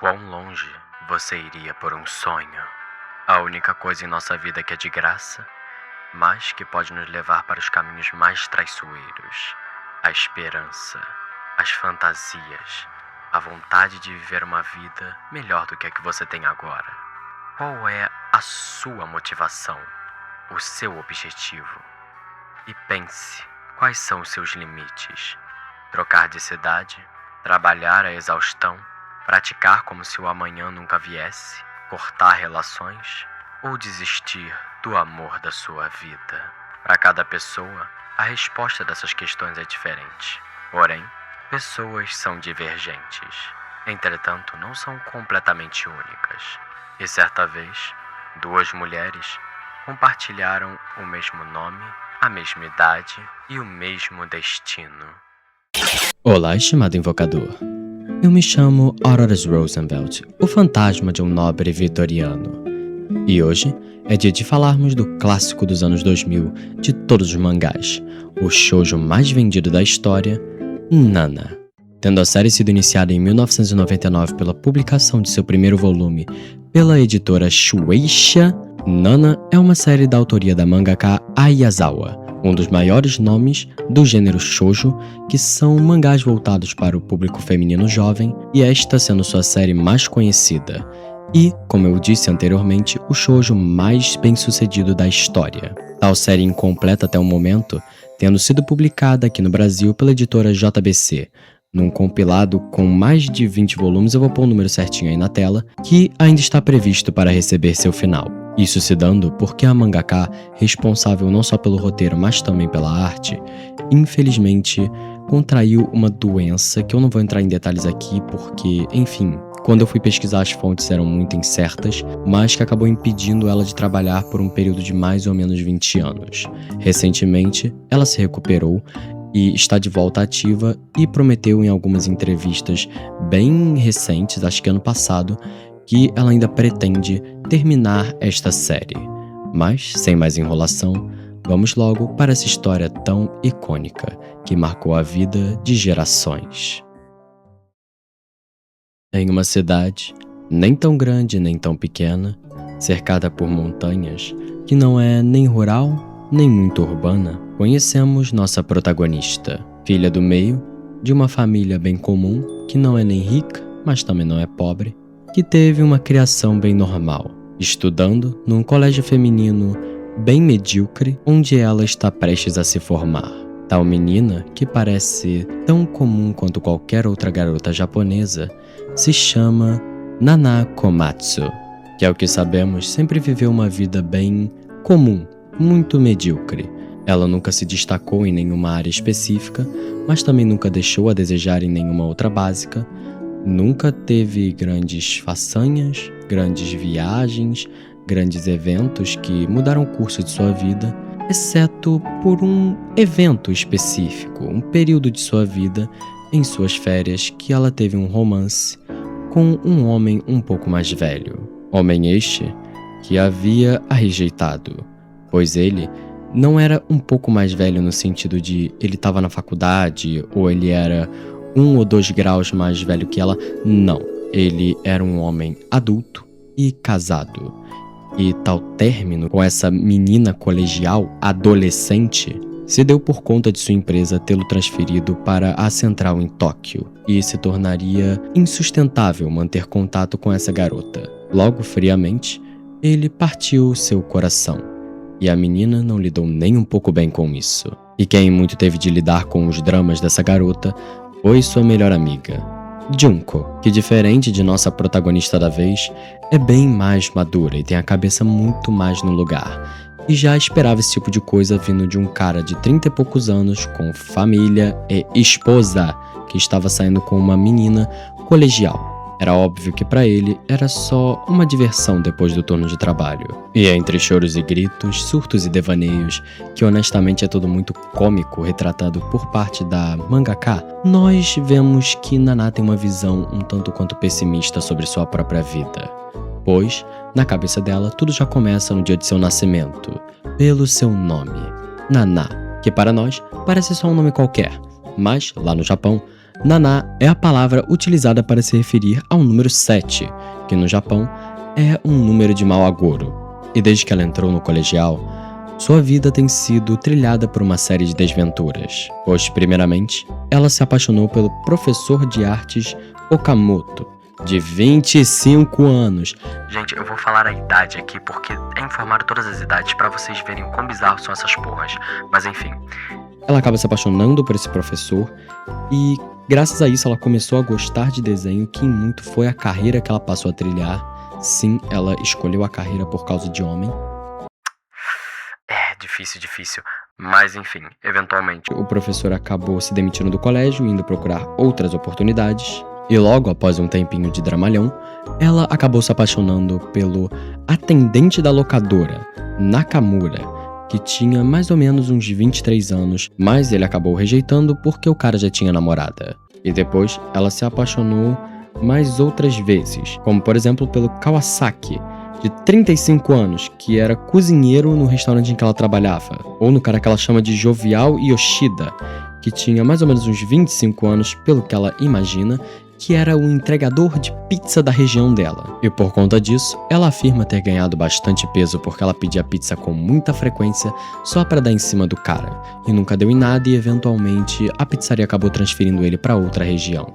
Quão longe você iria por um sonho? A única coisa em nossa vida que é de graça, mas que pode nos levar para os caminhos mais traiçoeiros. A esperança, as fantasias, a vontade de viver uma vida melhor do que a que você tem agora. Qual é a sua motivação, o seu objetivo? E pense, quais são os seus limites? Trocar de cidade? Trabalhar a exaustão? Praticar como se o amanhã nunca viesse? Cortar relações? Ou desistir do amor da sua vida? Para cada pessoa, a resposta dessas questões é diferente. Porém, pessoas são divergentes. Entretanto, não são completamente únicas. E certa vez, duas mulheres compartilharam o mesmo nome, a mesma idade e o mesmo destino. Olá, estimado invocador. Eu me chamo Auroras Rosenfeld, o fantasma de um nobre vitoriano. E hoje é dia de falarmos do clássico dos anos 2000 de todos os mangás, o shoujo mais vendido da história, Nana. Tendo a série sido iniciada em 1999 pela publicação de seu primeiro volume pela editora Shueisha, Nana é uma série da autoria da mangaka Ayazawa, um dos maiores nomes do gênero shoujo, que são mangás voltados para o público feminino jovem, e esta sendo sua série mais conhecida. E, como eu disse anteriormente, o shoujo mais bem-sucedido da história. Tal série incompleta até o momento, tendo sido publicada aqui no Brasil pela editora JBC, num compilado com mais de 20 volumes, eu vou pôr o número certinho aí na tela, que ainda está previsto para receber seu final. Isso se dando porque a mangaka, responsável não só pelo roteiro, mas também pela arte, infelizmente contraiu uma doença que eu não vou entrar em detalhes aqui porque, enfim, quando eu fui pesquisar as fontes eram muito incertas, mas que acabou impedindo ela de trabalhar por um período de mais ou menos 20 anos. Recentemente, ela se recuperou e está de volta ativa e prometeu em algumas entrevistas bem recentes, acho que ano passado, que ela ainda pretende terminar esta série. Mas, sem mais enrolação, vamos logo para essa história tão icônica que marcou a vida de gerações. Em uma cidade, nem tão grande nem tão pequena, cercada por montanhas, que não é nem rural nem muito urbana, conhecemos nossa protagonista, filha do meio, de uma família bem comum, que não é nem rica, mas também não é pobre, que teve uma criação bem normal, estudando num colégio feminino bem medíocre, onde ela está prestes a se formar. Tal menina, que parece tão comum quanto qualquer outra garota japonesa, se chama Nana Komatsu, que, ao que sabemos, sempre viveu uma vida bem comum, muito medíocre. Ela nunca se destacou em nenhuma área específica, mas também nunca deixou a desejar em nenhuma outra básica. Nunca teve grandes façanhas, grandes viagens, grandes eventos que mudaram o curso de sua vida, exceto por um evento específico, um período de sua vida, em suas férias, que ela teve um romance com um homem um pouco mais velho. Homem este que havia a rejeitado, pois ele não era um pouco mais velho no sentido de ele estava na faculdade ou ele era 1 ou 2 graus mais velho que ela. Não, ele era um homem adulto e casado. E tal término com essa menina colegial, adolescente, se deu por conta de sua empresa tê-lo transferido para a central em Tóquio, e se tornaria insustentável manter contato com essa garota. Logo, friamente, ele partiu seu coração, e a menina não lidou nem um pouco bem com isso. E quem muito teve de lidar com os dramas dessa garota foi sua melhor amiga, Junko, que, diferente de nossa protagonista da vez, é bem mais madura e tem a cabeça muito mais no lugar, e já esperava esse tipo de coisa vindo de um cara de 30 e poucos anos, com família e esposa, que estava saindo com uma menina colegial. Era óbvio que para ele era só uma diversão depois do turno de trabalho. E entre choros e gritos, surtos e devaneios, que honestamente é tudo muito cômico retratado por parte da mangaka, nós vemos que Nana tem uma visão um tanto quanto pessimista sobre sua própria vida. Pois, na cabeça dela, tudo já começa no dia de seu nascimento, pelo seu nome, Nana, que para nós parece só um nome qualquer, mas lá no Japão, Naná é a palavra utilizada para se referir ao número 7, que no Japão é um número de mau agouro. E desde que ela entrou no colegial, sua vida tem sido trilhada por uma série de desventuras. Pois, primeiramente, ela se apaixonou pelo professor de artes Okamoto, de 25 anos. Gente, eu vou falar a idade aqui porque é informado todas as idades pra vocês verem o quão bizarro são essas porras. Mas enfim. Ela acaba se apaixonando por esse professor e, graças a isso, ela começou a gostar de desenho, que muito foi a carreira que ela passou a trilhar. Sim, ela escolheu a carreira por causa de homem. É, difícil. Mas enfim, eventualmente. O professor acabou se demitindo do colégio, indo procurar outras oportunidades. E logo após um tempinho de dramalhão, ela acabou se apaixonando pelo atendente da locadora, Nakamura, que tinha mais ou menos uns 23 anos, mas ele acabou rejeitando porque o cara já tinha namorada. E depois ela se apaixonou mais outras vezes, como por exemplo pelo Kawasaki, de 35 anos, que era cozinheiro no restaurante em que ela trabalhava, ou no cara que ela chama de Jovial Yoshida, que tinha mais ou menos uns 25 anos, pelo que ela imagina, que era o entregador de pizza da região dela. E por conta disso, ela afirma ter ganhado bastante peso porque ela pedia pizza com muita frequência só para dar em cima do cara, e nunca deu em nada e eventualmente a pizzaria acabou transferindo ele para outra região.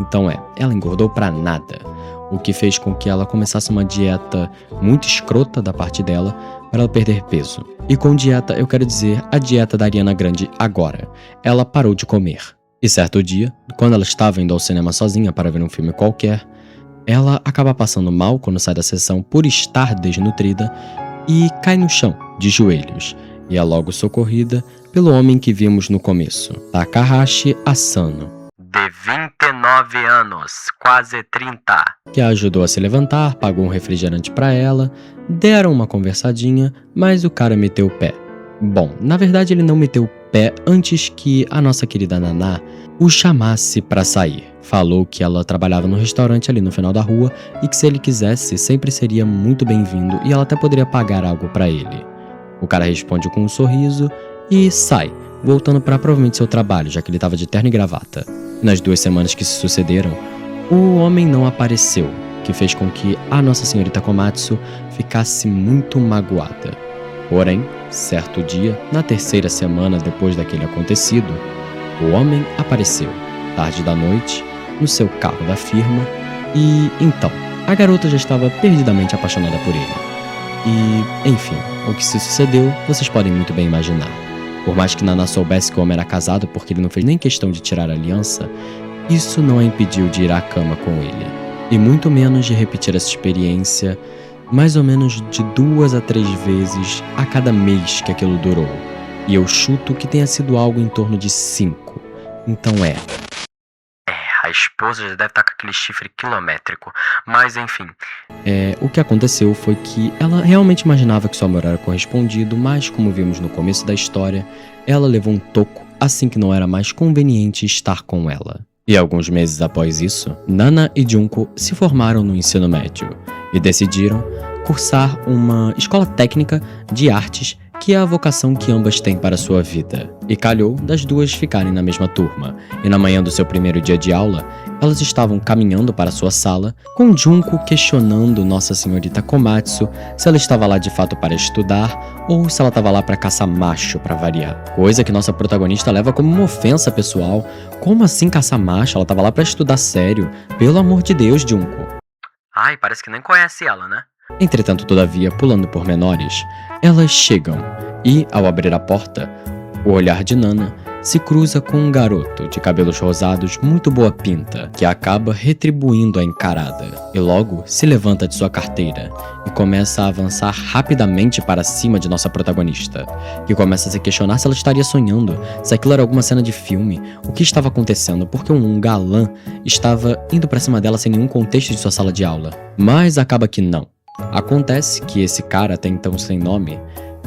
Então ela engordou pra nada, o que fez com que ela começasse uma dieta muito escrota da parte dela para ela perder peso. E com dieta eu quero dizer a dieta da Ariana Grande agora. Ela parou de comer. E certo dia, quando ela estava indo ao cinema sozinha para ver um filme qualquer, ela acaba passando mal quando sai da sessão por estar desnutrida e cai no chão, de joelhos, e é logo socorrida pelo homem que vimos no começo, Takahashi Asano, De 29 anos, quase 30. que a ajudou a se levantar, pagou um refrigerante para ela, deram uma conversadinha, mas o cara meteu o pé. Bom, na verdade ele não meteu o pé antes que a nossa querida Naná o chamasse para sair. Falou que ela trabalhava no restaurante ali no final da rua e que se ele quisesse sempre seria muito bem-vindo e ela até poderia pagar algo para ele. O cara responde com um sorriso e sai, voltando para provavelmente seu trabalho, já que ele estava de terno e gravata. E nas 2 semanas que se sucederam, o homem não apareceu, que fez com que a Nossa Senhorita Komatsu ficasse muito magoada. Porém, certo dia, na 3ª semana depois daquele acontecido, o homem apareceu, tarde da noite, no seu carro da firma, e então, a garota já estava perdidamente apaixonada por ele. E, enfim, o que se sucedeu, vocês podem muito bem imaginar. Por mais que Naná soubesse que o homem era casado porque ele não fez nem questão de tirar a aliança, isso não a impediu de ir à cama com ele. E muito menos de repetir essa experiência mais ou menos de 2 a 3 vezes a cada mês que aquilo durou. E eu chuto que tenha sido algo em torno de 5. Então A esposa já deve estar com aquele chifre quilométrico. Mas enfim. O que aconteceu foi que ela realmente imaginava que seu amor era correspondido, mas como vimos no começo da história, ela levou um toco assim que não era mais conveniente estar com ela. E alguns meses após isso, Nana e Junko se formaram no ensino médio e decidiram cursar uma escola técnica de artes, que é a vocação que ambas têm para a sua vida. E calhou das duas ficarem na mesma turma, e na manhã do seu primeiro dia de aula, elas estavam caminhando para sua sala, com Junko questionando Nossa Senhorita Komatsu se ela estava lá de fato para estudar, ou se ela estava lá para caçar macho para variar. Coisa que nossa protagonista leva como uma ofensa pessoal. Como assim caçar macho? Ela estava lá para estudar sério. Pelo amor de Deus, Junko. Ai, parece que nem conhece ela, né? Entretanto, todavia, pulando por menores, elas chegam e, ao abrir a porta, o olhar de Nana se cruza com um garoto de cabelos rosados muito boa pinta, que acaba retribuindo a encarada, e logo se levanta de sua carteira e começa a avançar rapidamente para cima de nossa protagonista, que começa a se questionar se ela estaria sonhando, se aquilo era alguma cena de filme, o que estava acontecendo, porque um galã estava indo para cima dela sem nenhum contexto de sua sala de aula. Mas acaba que não. Acontece que esse cara, até então sem nome,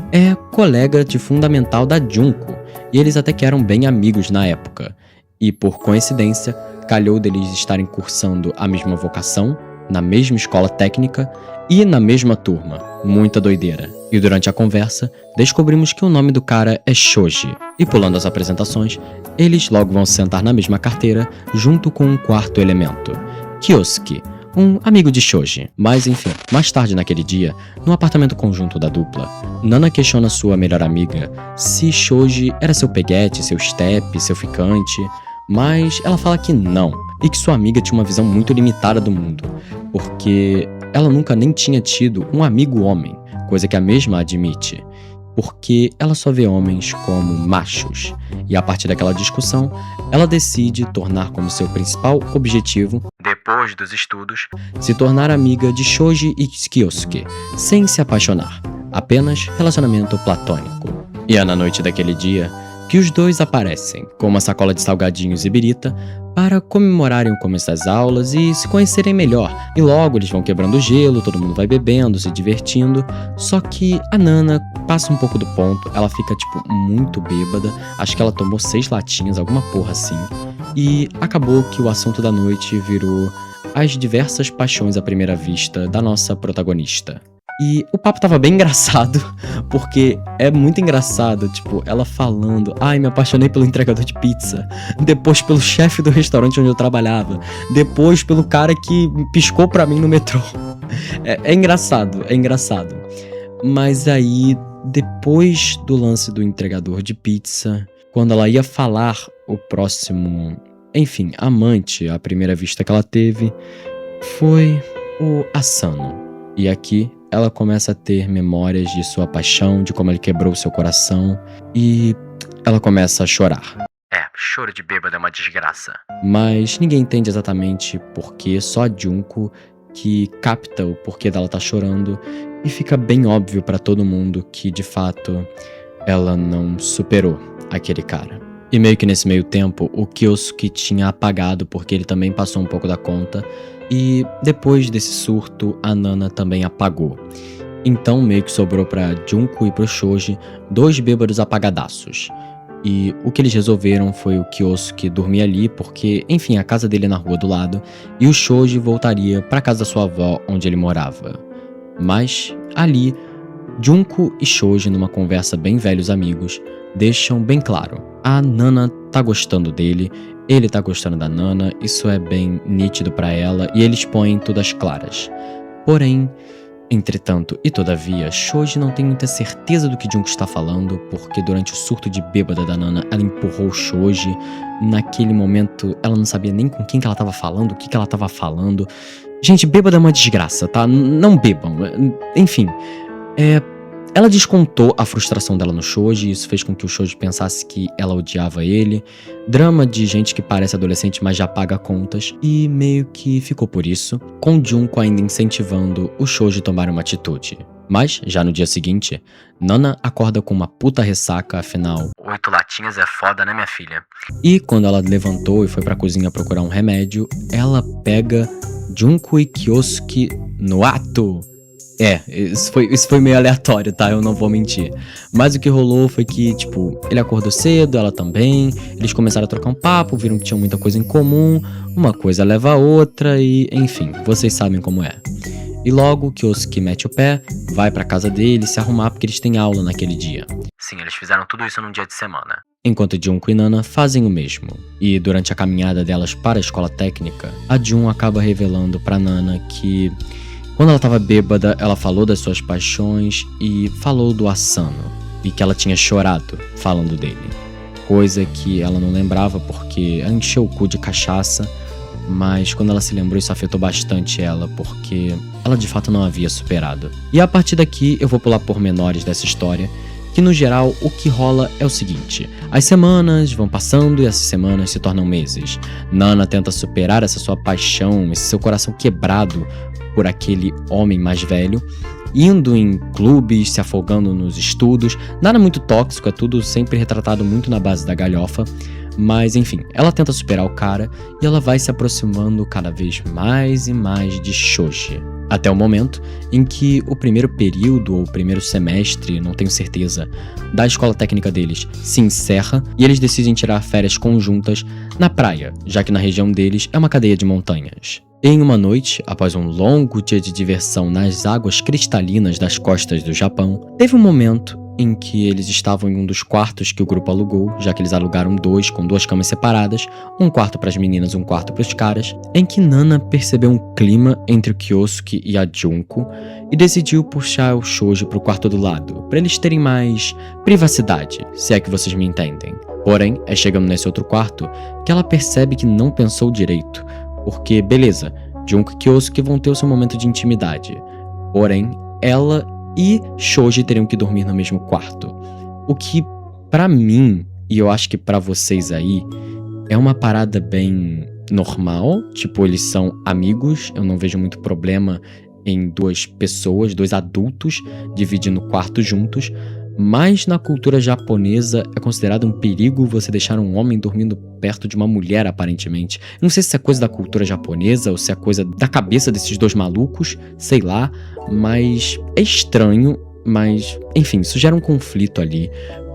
é colega de fundamental da Junko, e eles até que eram bem amigos na época. E por coincidência, calhou deles estarem cursando a mesma vocação, na mesma escola técnica e na mesma turma. Muita doideira. E durante a conversa, descobrimos que o nome do cara é Shoji. E pulando as apresentações, eles logo vão se sentar na mesma carteira, junto com um quarto elemento, Kyosuke, um amigo de Shoji. Mas enfim, mais tarde naquele dia, no apartamento conjunto da dupla, Nana questiona sua melhor amiga se Shoji era seu peguete, seu step, seu ficante, mas ela fala que não, e que sua amiga tinha uma visão muito limitada do mundo, porque ela nunca nem tinha tido um amigo homem, coisa que a mesma admite, porque ela só vê homens como machos. E a partir daquela discussão, ela decide tornar como seu principal objetivo, depois dos estudos, se tornar amiga de Shoji e Kyosuke, sem se apaixonar, apenas relacionamento platônico. E é na noite daquele dia que os dois aparecem, com uma sacola de salgadinhos e birita, para comemorarem o começo das aulas e se conhecerem melhor. E logo eles vão quebrando o gelo, todo mundo vai bebendo, se divertindo. Só que a Nana passa um pouco do ponto, ela fica muito bêbada, acho que ela tomou 6 latinhas, alguma porra assim. E acabou que o assunto da noite virou as diversas paixões à primeira vista da nossa protagonista. E o papo tava bem engraçado, porque é muito engraçado, ela falando, ai, me apaixonei pelo entregador de pizza, depois pelo chefe do restaurante onde eu trabalhava, depois pelo cara que piscou pra mim no metrô. É engraçado, é engraçado. Mas aí, depois do lance do entregador de pizza, quando ela ia falar o próximo, enfim, amante à primeira vista que ela teve, foi o Asano. E aqui ela começa a ter memórias de sua paixão, de como ele quebrou seu coração, e ela começa a chorar. Choro de bêbado é uma desgraça. Mas ninguém entende exatamente porquê, só a Junko que capta o porquê dela tá chorando, e fica bem óbvio pra todo mundo que, de fato, ela não superou aquele cara. E meio que nesse meio tempo, o Kyosuke tinha apagado porque ele também passou um pouco da conta, e depois desse surto, a Nana também apagou. Então meio que sobrou pra Junko e pro Shoji 2 bêbados apagadaços. E o que eles resolveram foi o Kyosuke dormir ali porque, enfim, a casa dele é na rua do lado, e o Shoji voltaria pra casa da sua avó onde ele morava. Mas ali, Junko e Shoji, numa conversa bem velhos amigos, deixam bem claro: a Nana tá gostando dele, ele tá gostando da Nana, isso é bem nítido pra ela, e eles põem tudo às claras. Porém, entretanto e todavia, Shoji não tem muita certeza do que Junko está falando, porque durante o surto de bêbada da Nana, ela empurrou o Shoji. Naquele momento, ela não sabia nem com quem que ela tava falando, o que que ela tava falando. Gente, bêbada é uma desgraça, tá? Não bebam. Enfim, ela descontou a frustração dela no Shoji, e isso fez com que o Shoji pensasse que ela odiava ele. Drama de gente que parece adolescente, mas já paga contas, e meio que ficou por isso, com Junko ainda incentivando o Shoji a tomar uma atitude. Mas, já no dia seguinte, Nana acorda com uma puta ressaca, afinal... 8 latinhas é foda, né, minha filha? E quando ela levantou e foi pra cozinha procurar um remédio, ela pega Junko e Kyosuke no ato. Isso foi meio aleatório, tá? Eu não vou mentir. Mas o que rolou foi que, ele acordou cedo, ela também. Eles começaram a trocar um papo, viram que tinham muita coisa em comum. Uma coisa leva a outra e, enfim, vocês sabem como é. E logo, Kyosuke mete o pé, vai pra casa dele se arrumar porque eles têm aula naquele dia. Sim, eles fizeram tudo isso num dia de semana. Enquanto Junko e Nana fazem o mesmo. E durante a caminhada delas para a escola técnica, a Jun acaba revelando pra Nana que... quando ela tava bêbada, ela falou das suas paixões e falou do Asano, e que ela tinha chorado falando dele. Coisa que ela não lembrava porque ela encheu o cu de cachaça, mas quando ela se lembrou isso afetou bastante ela, porque ela de fato não havia superado. E a partir daqui eu vou pular pormenores dessa história, que no geral o que rola é o seguinte: as semanas vão passando e essas semanas se tornam meses. Nana tenta superar essa sua paixão, esse seu coração quebrado por aquele homem mais velho, indo em clubes, se afogando nos estudos, nada muito tóxico, é tudo sempre retratado muito na base da galhofa, mas enfim, ela tenta superar o cara e ela vai se aproximando cada vez mais e mais de Shoji. Até o momento em que o primeiro período ou primeiro semestre, não tenho certeza, da escola técnica deles se encerra e eles decidem tirar férias conjuntas na praia, já que na região deles é uma cadeia de montanhas. Em uma noite, após um longo dia de diversão nas águas cristalinas das costas do Japão, teve um momento em que eles estavam em um dos quartos que o grupo alugou, já que eles alugaram dois com duas camas separadas, um quarto para as meninas, um quarto para os caras, em que Nana percebeu um clima entre o Kyosuke e a Junko e decidiu puxar o Shoji para o quarto do lado, para eles terem mais privacidade, se é que vocês me entendem. Porém, é chegando nesse outro quarto que ela percebe que não pensou direito, porque, beleza, Junko e Kyosuke vão ter o seu momento de intimidade, porém, ela e Shoji teriam que dormir no mesmo quarto. O que, pra mim, e eu acho que pra vocês aí, é uma parada bem normal. Tipo, eles são amigos, eu não vejo muito problema em duas pessoas, dois adultos, dividindo o quarto juntos. Mas na cultura japonesa é considerado um perigo você deixar um homem dormindo perto de uma mulher, aparentemente. Eu não sei se é coisa da cultura japonesa ou se é coisa da cabeça desses dois malucos, sei lá, mas é estranho, mas enfim, isso gera um conflito ali,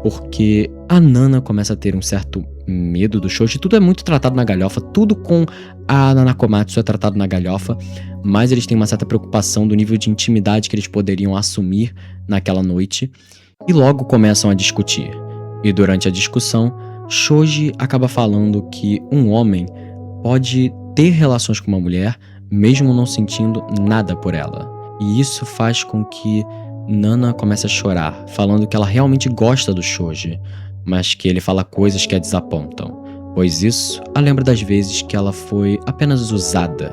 porque a Nana começa a ter um certo medo do Shoji. Tudo é muito tratado na galhofa, tudo com a Nanakomatsu é tratado na galhofa, mas eles têm uma certa preocupação do nível de intimidade que eles poderiam assumir naquela noite. E logo começam a discutir. E durante a discussão, Shoji acaba falando que um homem pode ter relações com uma mulher mesmo não sentindo nada por ela. E isso faz com que Nana comece a chorar, falando que ela realmente gosta do Shoji, mas que ele fala coisas que a desapontam, pois isso a lembra das vezes que ela foi apenas usada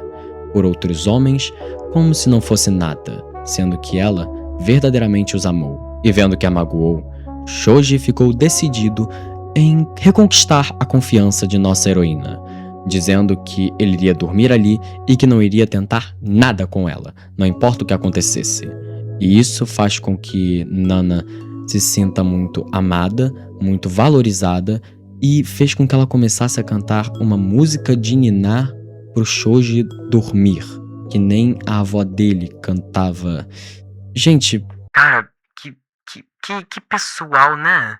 por outros homens como se não fosse nada, sendo que ela verdadeiramente os amou. E vendo que a magoou, Shoji ficou decidido em reconquistar a confiança de nossa heroína, dizendo que ele iria dormir ali e que não iria tentar nada com ela, não importa o que acontecesse. E isso faz com que Nana se sinta muito amada, muito valorizada, e fez com que ela começasse a cantar uma música de niná pro Shoji dormir, que nem a avó dele cantava. Gente, Cara, que pessoal, né?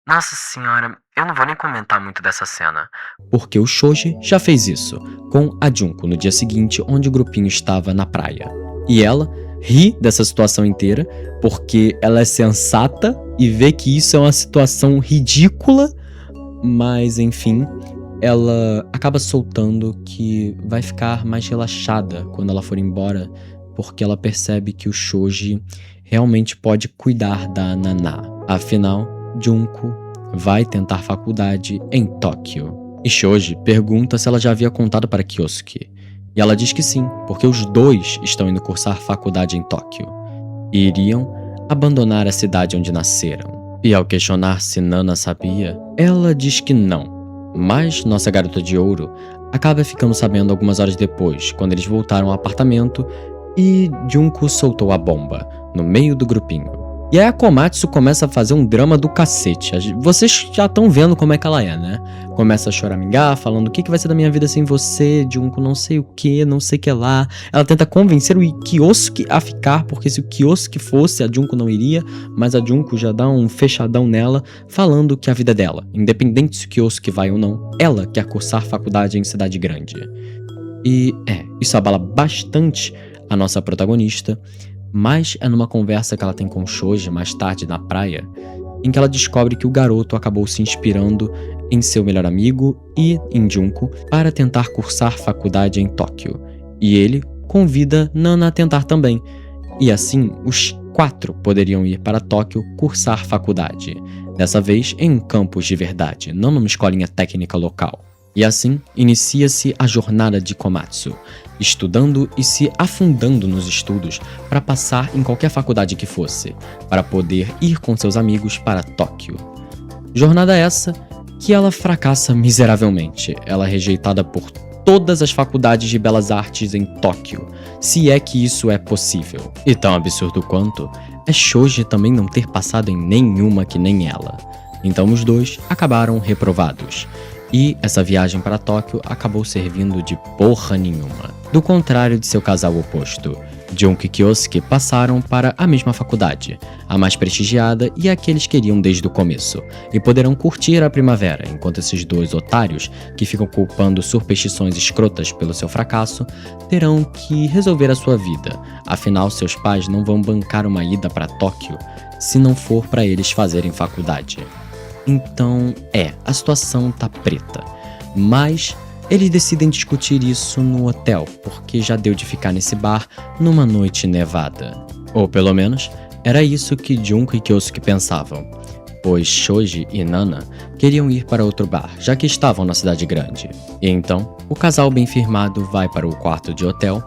Nossa senhora, eu não vou nem comentar muito dessa cena. porque o Shoji já fez isso com a Junko no dia seguinte, onde o grupinho estava na praia. E ela ri dessa situação inteira, porque ela é sensata e vê que isso é uma situação ridícula, mas enfim, ela acaba soltando que vai ficar mais relaxada quando ela for embora, porque ela percebe que o Shoji realmente pode cuidar da Nana. Afinal, Junko vai tentar faculdade em Tóquio. E Shoji pergunta se ela já havia contado para Kyosuke. E ela diz que sim, porque os dois estão indo cursar faculdade em Tóquio. E iriam abandonar a cidade onde nasceram. E ao questionar se Nana sabia, ela diz que não. Mas nossa garota de ouro acaba ficando sabendo algumas horas depois, quando eles voltaram ao apartamento e Junko soltou a bomba no meio do grupinho. E aí a Komatsu começa a fazer um drama do cacete. Vocês já estão vendo como é que ela é, né? Começa a choramingar, falando o que vai ser da minha vida sem você, Junko não sei o que, não sei o que lá. Ela tenta convencer o Kyosuke a ficar, porque se o Kyosuke fosse, a Junko não iria, mas a Junko já dá um fechadão nela, falando que a vida é dela, independente se o Kyosuke vai ou não, ela quer cursar faculdade em cidade grande. E isso abala bastante a nossa protagonista, mas é numa conversa que ela tem com Shoji mais tarde na praia, em que ela descobre que o garoto acabou se inspirando em seu melhor amigo e em Junko para tentar cursar faculdade em Tóquio, e ele convida Nana a tentar também, e assim os 4 poderiam ir para Tóquio cursar faculdade, dessa vez em um campus de verdade, não numa escolinha técnica local. E assim inicia-se a jornada de Komatsu, estudando e se afundando nos estudos para passar em qualquer faculdade que fosse, para poder ir com seus amigos para Tóquio. Jornada essa que ela fracassa miseravelmente, ela é rejeitada por todas as faculdades de belas artes em Tóquio, se é que isso é possível. E tão absurdo quanto é Shoji também não ter passado em nenhuma que nem ela. Então os dois acabaram reprovados. E essa viagem para Tóquio acabou servindo de porra nenhuma. Do contrário de seu casal oposto, Jungkook e Kyosuke passaram para a mesma faculdade, a mais prestigiada e a que eles queriam desde o começo, e poderão curtir a primavera, enquanto esses dois otários, que ficam culpando superstições escrotas pelo seu fracasso, terão que resolver a sua vida, afinal seus pais não vão bancar uma ida para Tóquio se não for para eles fazerem faculdade. Então, a situação tá preta, mas eles decidem discutir isso no hotel, porque já deu de ficar nesse bar numa noite nevada. Ou pelo menos, era isso que Jungkook e Kyosuke pensavam, pois Shoji e Nana queriam ir para outro bar, já que estavam na cidade grande. E então, o casal bem firmado vai para o quarto de hotel,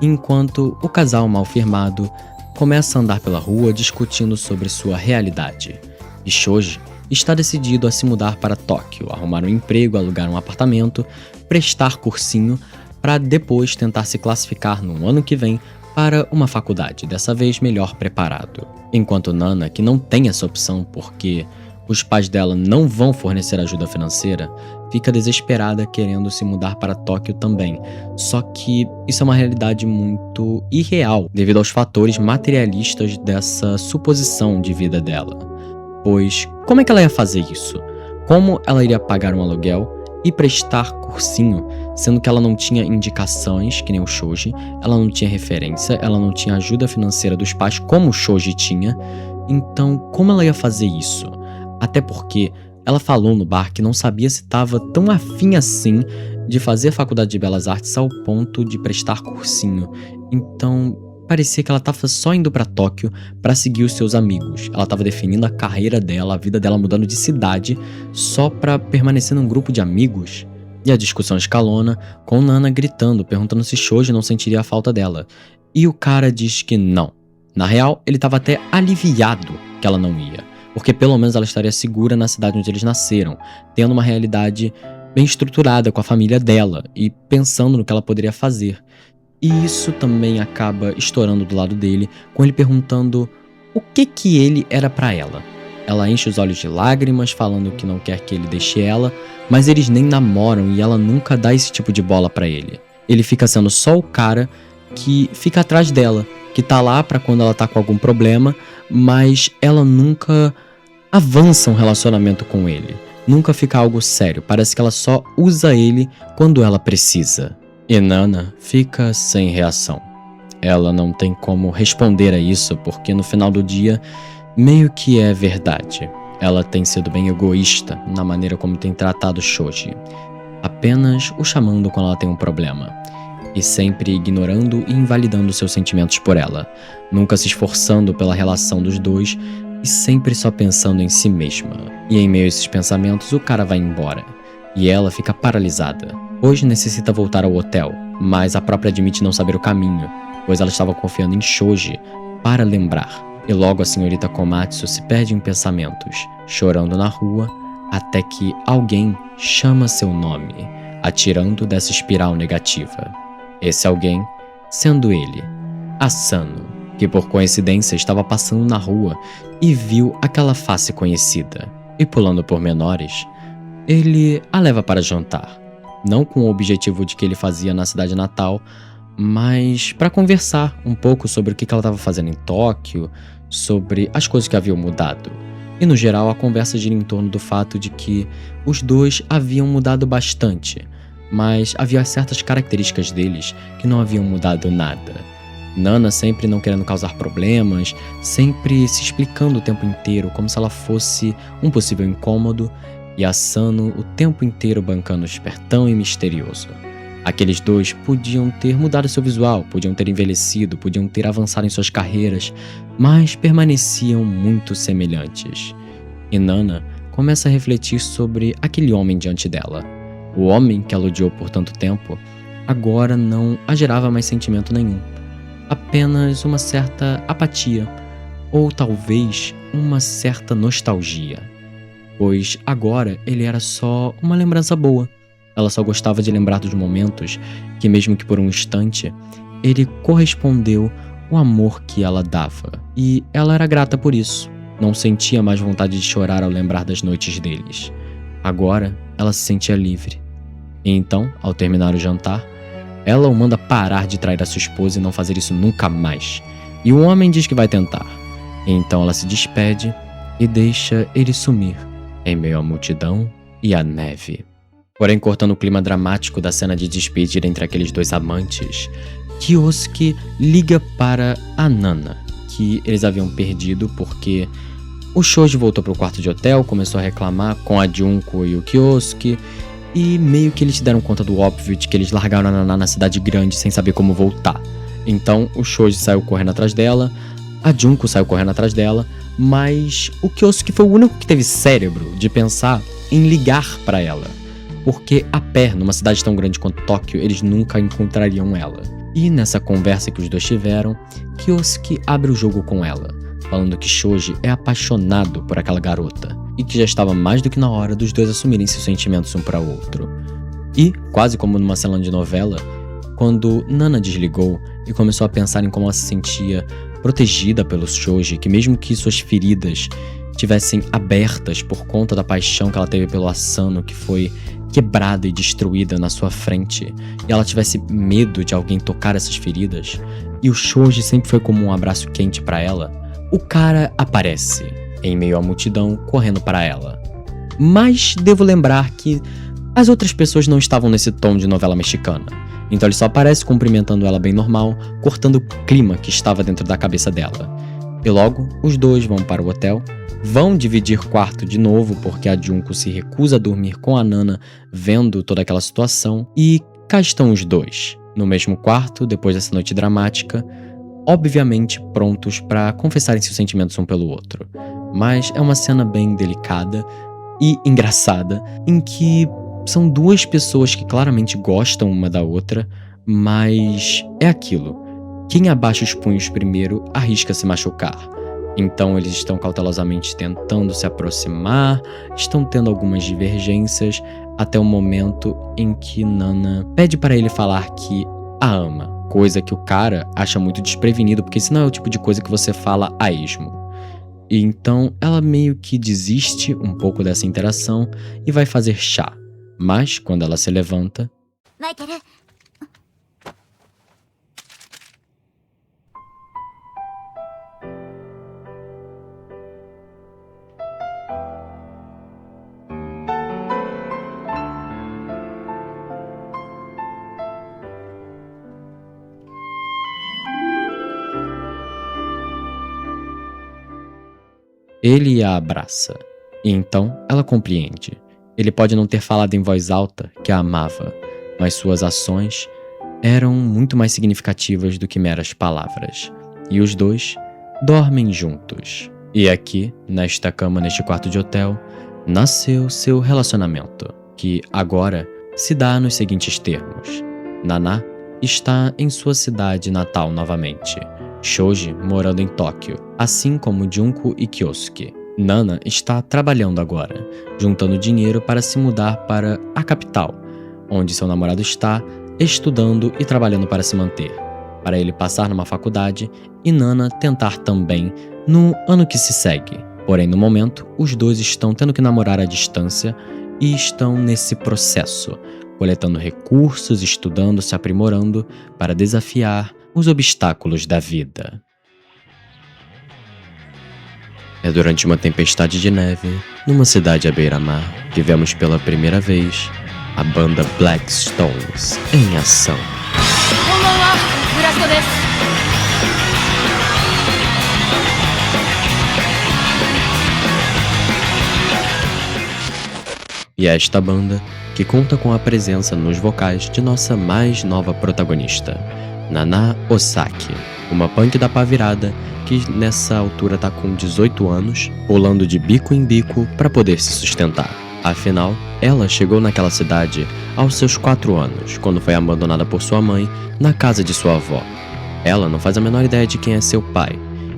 enquanto o casal mal firmado começa a andar pela rua discutindo sobre sua realidade. E Shoji está decidido a se mudar para Tóquio, arrumar um emprego, alugar um apartamento, prestar cursinho, para depois tentar se classificar no ano que vem para uma faculdade, dessa vez melhor preparado. Enquanto Nana, que não tem essa opção porque os pais dela não vão fornecer ajuda financeira, fica desesperada querendo se mudar para Tóquio também. Só que isso é uma realidade muito irreal devido aos fatores materialistas dessa suposição de vida dela. Pois como é que ela ia fazer isso? Como ela iria pagar um aluguel e prestar cursinho, sendo que ela não tinha indicações, que nem o Shoji, ela não tinha referência, ela não tinha ajuda financeira dos pais como o Shoji tinha. Então, como ela ia fazer isso? Até porque ela falou no bar que não sabia se estava tão afim assim de fazer faculdade de belas artes ao ponto de prestar cursinho. Então, parecia que ela estava só indo para Tóquio para seguir os seus amigos. Ela estava definindo a carreira dela, a vida dela mudando de cidade, só para permanecer num grupo de amigos. E a discussão escalona, com Nana gritando, perguntando se Shoji não sentiria a falta dela. E o cara diz que não. Na real, ele estava até aliviado que ela não ia, porque pelo menos ela estaria segura na cidade onde eles nasceram, tendo uma realidade bem estruturada com a família dela e pensando no que ela poderia fazer. E isso também acaba estourando do lado dele, com ele perguntando o que ele era pra ela. Ela enche os olhos de lágrimas, falando que não quer que ele deixe ela, mas eles nem namoram e ela nunca dá esse tipo de bola pra ele. Ele fica sendo só o cara que fica atrás dela, que tá lá pra quando ela tá com algum problema, mas ela nunca avança um relacionamento com ele. Nunca fica algo sério, parece que ela só usa ele quando ela precisa. E Nana fica sem reação. Ela não tem como responder a isso porque no final do dia, meio que é verdade. Ela tem sido bem egoísta na maneira como tem tratado Shoji, apenas o chamando quando ela tem um problema, e sempre ignorando e invalidando seus sentimentos por ela, nunca se esforçando pela relação dos dois e sempre só pensando em si mesma. E em meio a esses pensamentos, o cara vai embora, e ela fica paralisada. Hoje necessita voltar ao hotel, mas a própria admite não saber o caminho, pois ela estava confiando em Shoji para lembrar. E logo a senhorita Komatsu se perde em pensamentos, chorando na rua, até que alguém chama seu nome, atirando dessa espiral negativa. Esse alguém sendo ele, Asano, que por coincidência estava passando na rua e viu aquela face conhecida. E pulando por menores, ele a leva para jantar. Não com o objetivo de que ele fazia na cidade natal, mas para conversar um pouco sobre o que ela estava fazendo em Tóquio, sobre as coisas que haviam mudado. E no geral a conversa gira em torno do fato de que os dois haviam mudado bastante, mas havia certas características deles que não haviam mudado nada. Nana sempre não querendo causar problemas, sempre se explicando o tempo inteiro como se ela fosse um possível incômodo, e Asano o tempo inteiro bancando espertão e misterioso. Aqueles dois podiam ter mudado seu visual, podiam ter envelhecido, podiam ter avançado em suas carreiras, mas permaneciam muito semelhantes. E Nana começa a refletir sobre aquele homem diante dela. O homem que ela odiou por tanto tempo, agora não a gerava mais sentimento nenhum. Apenas uma certa apatia, ou talvez uma certa nostalgia. Pois agora ele era só uma lembrança boa. Ela só gostava de lembrar dos momentos que, mesmo que por um instante, ele correspondeu o amor que ela dava. E ela era grata por isso. Não sentia mais vontade de chorar ao lembrar das noites deles. Agora, ela se sentia livre. E então, ao terminar o jantar, Ela o manda parar de trair a sua esposa e não fazer isso nunca mais. E o homem diz que vai tentar. Então ela se despede e deixa ele sumir em meio à multidão e à neve. Porém, cortando o clima dramático da cena de despedida entre aqueles dois amantes, Kyosuke liga para a Nana, que eles haviam perdido porque o Shoji voltou para o quarto de hotel, começou a reclamar com a Junko e o Kyosuke, e meio que eles se deram conta do óbvio de que eles largaram a Nana na cidade grande sem saber como voltar. Então o Shoji saiu correndo atrás dela, a Junko saiu correndo atrás dela, mas o Kyosuke foi o único que teve cérebro de pensar em ligar para ela. Porque a pé, numa cidade tão grande quanto Tóquio, eles nunca encontrariam ela. E nessa conversa que os dois tiveram, Kyosuke abre o jogo com ela, falando que Shoji é apaixonado por aquela garota e que já estava mais do que na hora dos dois assumirem seus sentimentos um para o outro. E, quase como numa cena de novela, quando Nana desligou e começou a pensar em como ela se sentia protegida pelo Shoji, que mesmo que suas feridas tivessem abertas por conta da paixão que ela teve pelo Asano, que foi quebrada e destruída na sua frente, e ela tivesse medo de alguém tocar essas feridas, e o Shoji sempre foi como um abraço quente para ela, o cara aparece em meio à multidão correndo para ela. Mas devo lembrar que as outras pessoas não estavam nesse tom de novela mexicana, então ele só aparece cumprimentando ela bem normal, cortando o clima que estava dentro da cabeça dela. E logo, os dois vão para o hotel, vão dividir quarto de novo porque a Junko se recusa a dormir com a Nana vendo toda aquela situação, e cá estão os dois, no mesmo quarto depois dessa noite dramática, obviamente prontos para confessarem seus sentimentos um pelo outro. Mas é uma cena bem delicada e engraçada, em que são duas pessoas que claramente gostam uma da outra, mas é aquilo. Quem abaixa os punhos primeiro arrisca se machucar. Então eles estão cautelosamente tentando se aproximar, estão tendo algumas divergências, até o momento em que Nana pede para ele falar que a ama, coisa que o cara acha muito desprevenido, porque isso não é o tipo de coisa que você fala a esmo. E então ela meio que desiste um pouco dessa interação e vai fazer chá. Mas quando ela se levanta, ele a abraça. E então ela compreende. Ele pode não ter falado em voz alta que a amava, mas suas ações eram muito mais significativas do que meras palavras. E os dois dormem juntos. E aqui, nesta cama, neste quarto de hotel, nasceu seu relacionamento, que agora se dá nos seguintes termos. Nana está em sua cidade natal novamente, Shoji morando em Tóquio, assim como Junko e Kyosuke. Nana está trabalhando agora, juntando dinheiro para se mudar para a capital, onde seu namorado está estudando e trabalhando para se manter, para ele passar numa faculdade e Nana tentar também no ano que se segue. Porém, no momento, os dois estão tendo que namorar à distância e estão nesse processo, coletando recursos, estudando, se aprimorando para desafiar os obstáculos da vida. É durante uma tempestade de neve, numa cidade à beira-mar, que vemos pela primeira vez a banda Black Stones em ação. E é esta banda que conta com a presença nos vocais de nossa mais nova protagonista, Nana Osaki, uma punk da pá virada que nessa altura tá com 18 anos, pulando de bico em bico para poder se sustentar. Afinal, ela chegou naquela cidade aos seus 4 anos, quando foi abandonada por sua mãe na casa de sua avó. Ela não faz a menor ideia de quem é seu pai,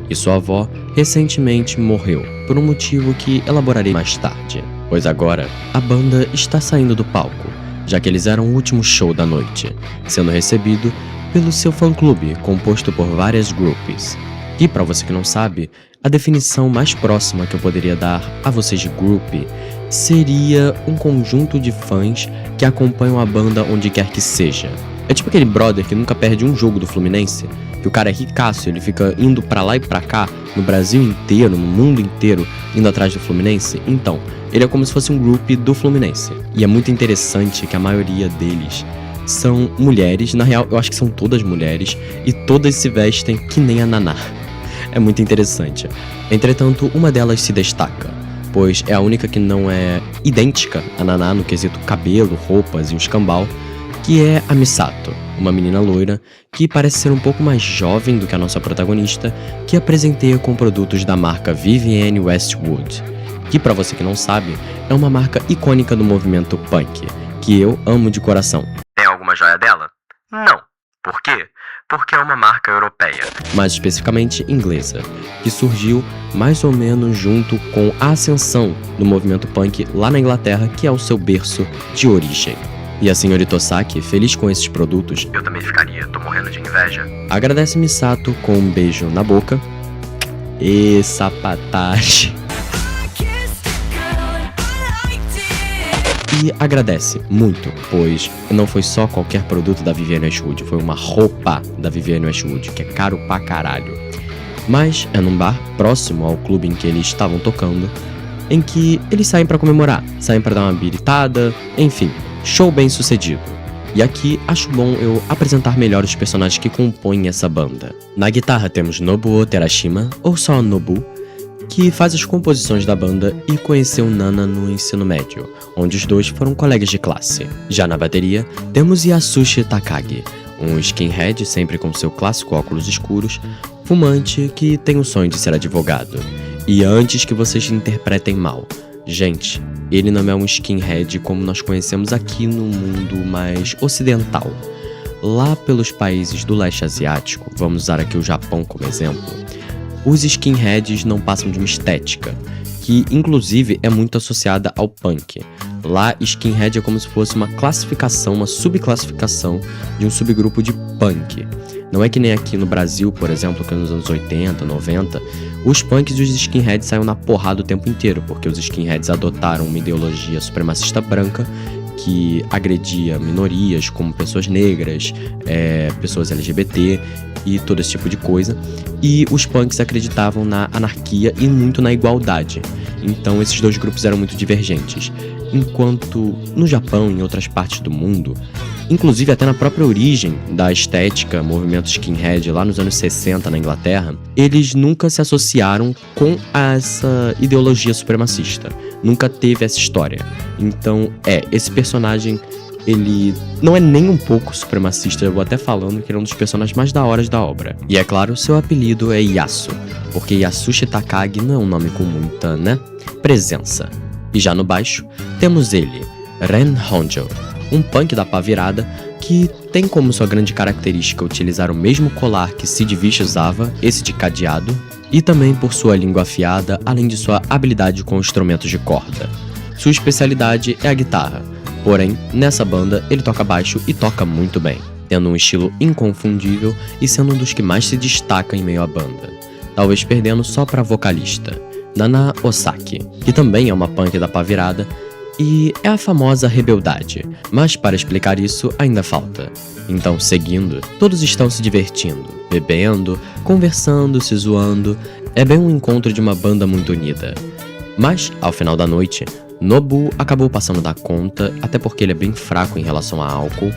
e sua avó recentemente morreu, por um motivo que elaborarei mais tarde. Pois agora, a banda está saindo do palco, já que eles eram o último show da noite, sendo recebido pelo seu fã-clube, composto por várias groupies. E para você que não sabe, a definição mais próxima que eu poderia dar a vocês de groupie seria um conjunto de fãs que acompanham a banda onde quer que seja. É tipo aquele brother que nunca perde um jogo do Fluminense, que o cara é ricaço, ele fica indo pra lá e pra cá, no Brasil inteiro, no mundo inteiro, indo atrás do Fluminense. Então, ele é como se fosse um grupo do Fluminense. E é muito interessante que a maioria deles são mulheres, na real eu acho que são todas mulheres, e todas se vestem que nem a Naná. É muito interessante. Entretanto, uma delas se destaca, pois é a única que não é idêntica a Naná no quesito cabelo, roupas e o escambau, que é a Misato, uma menina loira que parece ser um pouco mais jovem do que a nossa protagonista, que apresenteia com produtos da marca Vivienne Westwood, que, pra você que não sabe, é uma marca icônica do movimento punk, que eu amo de coração. Tem alguma joia dela? Não. Por quê? Porque é uma marca europeia. Mais especificamente inglesa, que surgiu mais ou menos junto com a ascensão do movimento punk lá na Inglaterra, que é o seu berço de origem. E a senhorita Osaki, feliz com esses produtos, Eu também ficaria, tô morrendo de inveja. agradece Misato com um beijo na boca. E sapatagem. E agradece muito, pois não foi só qualquer produto da Vivienne Westwood, foi uma roupa da Vivienne Westwood, que é caro pra caralho. Mas é num bar próximo ao clube em que eles estavam tocando, em que eles saem pra comemorar, saem pra dar uma biritada, enfim, show bem sucedido. E aqui acho bom eu apresentar melhor os personagens que compõem essa banda. Na guitarra temos Nobuo Terashima, ou só Nobu, que faz as composições da banda e conheceu Nana no ensino médio, onde os dois foram colegas de classe. Já na bateria, temos Yasushi Takagi, um skinhead sempre com seu clássico óculos escuros, fumante que tem o sonho de ser advogado. E antes que vocês interpretem mal, gente, ele não é um skinhead como nós conhecemos aqui no mundo mais ocidental. Lá pelos países do leste asiático, vamos usar aqui o Japão como exemplo, os skinheads não passam de uma estética, que inclusive é muito associada ao punk. Lá, skinhead é como se fosse uma classificação, uma subclassificação de um subgrupo de punk. Não é que nem aqui no Brasil, por exemplo, que nos anos 80, 90, os punks e os skinheads saíram na porrada o tempo inteiro, porque os skinheads adotaram uma ideologia supremacista branca que agredia minorias como pessoas negras, pessoas LGBT e todo esse tipo de coisa. E os punks acreditavam na anarquia e muito na igualdade. Então esses dois grupos eram muito divergentes. Enquanto no Japão e em outras partes do mundo, inclusive até na própria origem da estética, movimento skinhead lá nos anos 60 na Inglaterra, eles nunca se associaram com essa ideologia supremacista. Nunca teve essa história. Então, esse personagem, ele não é nem um pouco supremacista, eu vou até falando que ele é um dos personagens mais da hora da obra. E é claro, seu apelido é Yasu, porque Yasushi Takagi não é um nome com muita, presença. E já no baixo, temos ele, Ren Honjo, um punk da pá virada que tem como sua grande característica utilizar o mesmo colar que Sid Vicious usava, esse de cadeado, e também por sua língua afiada, além de sua habilidade com instrumentos de corda. Sua especialidade é a guitarra, porém, nessa banda ele toca baixo e toca muito bem, tendo um estilo inconfundível e sendo um dos que mais se destaca em meio à banda, talvez perdendo só pra vocalista, Nana Osaki, que também é uma punk da pá virada, e é a famosa rebeldade, mas para explicar isso ainda falta. Então, seguindo, todos estão se divertindo, bebendo, conversando, se zoando, é bem um encontro de uma banda muito unida. Mas, ao final da noite, Nobu acabou passando da conta, até porque ele é bem fraco em relação a álcool,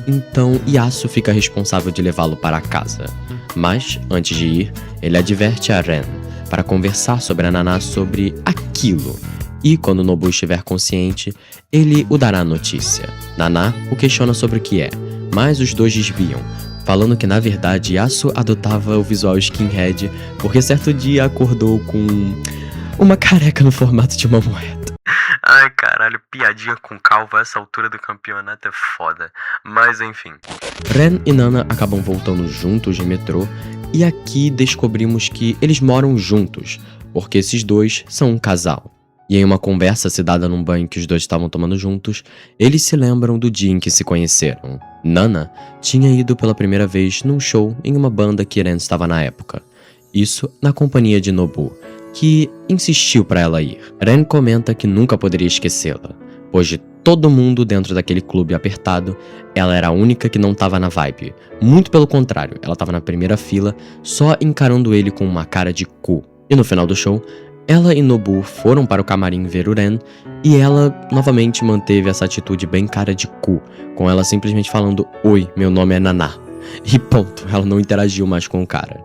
então Yasu fica responsável de levá-lo para casa. Mas, antes de ir, ele adverte a Ren, para conversar sobre a Naná sobre aquilo. E quando Nobu estiver consciente, ele o dará a notícia. Naná o questiona sobre o que é, mas os dois desviam, falando que na verdade Yasu adotava o visual skinhead porque certo dia acordou com uma careca no formato de uma moeda. Ai, caralho, piadinha com calvo a essa altura do campeonato é foda. Mas enfim. Ren e Nana acabam voltando juntos de metrô, e aqui descobrimos que eles moram juntos, porque esses dois são um casal. E em uma conversa se dada num banho que os dois estavam tomando juntos, eles se lembram do dia em que se conheceram. Nana tinha ido pela primeira vez num show em uma banda que Ren estava na época. Isso na companhia de Nobu, que insistiu para ela ir. Ren comenta que nunca poderia esquecê-la, pois de todo mundo dentro daquele clube apertado, ela era a única que não tava na vibe. Muito pelo contrário, ela tava na primeira fila, só encarando ele com uma cara de cu. E no final do show, ela e Nobu foram para o camarim ver o Ren, e ela novamente manteve essa atitude bem cara de cu, com ela simplesmente falando: "Oi, meu nome é Naná." E ponto, ela não interagiu mais com o cara.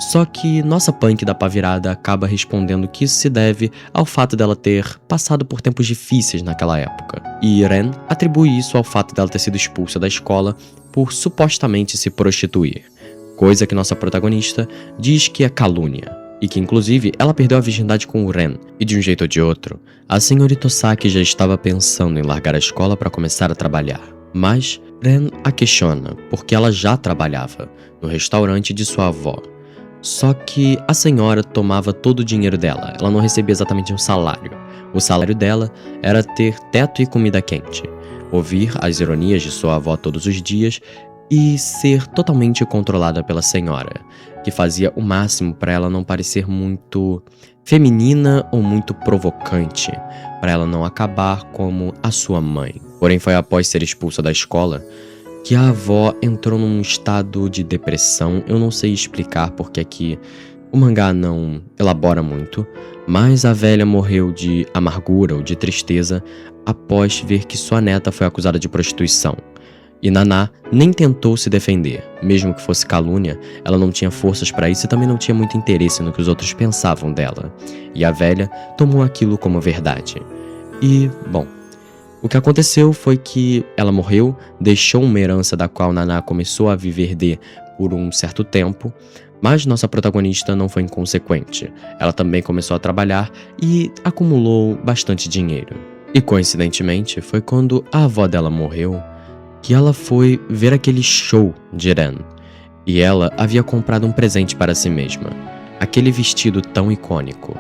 Só que nossa punk da pá virada acaba respondendo que isso se deve ao fato dela ter passado por tempos difíceis naquela época. E Ren atribui isso ao fato dela ter sido expulsa da escola por supostamente se prostituir. Coisa que nossa protagonista diz que é calúnia. E que inclusive ela perdeu a virgindade com o Ren. E de um jeito ou de outro, a senhorita Osaki já estava pensando em largar a escola para começar a trabalhar. Mas Ren a questiona, porque ela já trabalhava no restaurante de sua avó. Só que a senhora tomava todo o dinheiro dela, ela não recebia exatamente um salário. O salário dela era ter teto e comida quente, ouvir as ironias de sua avó todos os dias e ser totalmente controlada pela senhora, que fazia o máximo para ela não parecer muito feminina ou muito provocante, para ela não acabar como a sua mãe. Porém, foi após ser expulsa da escola que a avó entrou num estado de depressão. Eu não sei explicar porque aqui o mangá não elabora muito, mas a velha morreu de amargura ou de tristeza após ver que sua neta foi acusada de prostituição. E Naná nem tentou se defender, mesmo que fosse calúnia, ela não tinha forças para isso e também não tinha muito interesse no que os outros pensavam dela. E a velha tomou aquilo como verdade. E, bom, o que aconteceu foi que ela morreu, deixou uma herança da qual Naná começou a viver por um certo tempo, mas nossa protagonista não foi inconsequente. Ela também começou a trabalhar e acumulou bastante dinheiro. E coincidentemente, foi quando a avó dela morreu que ela foi ver aquele show de Ren. E ela havia comprado um presente para si mesma. Aquele vestido tão icônico,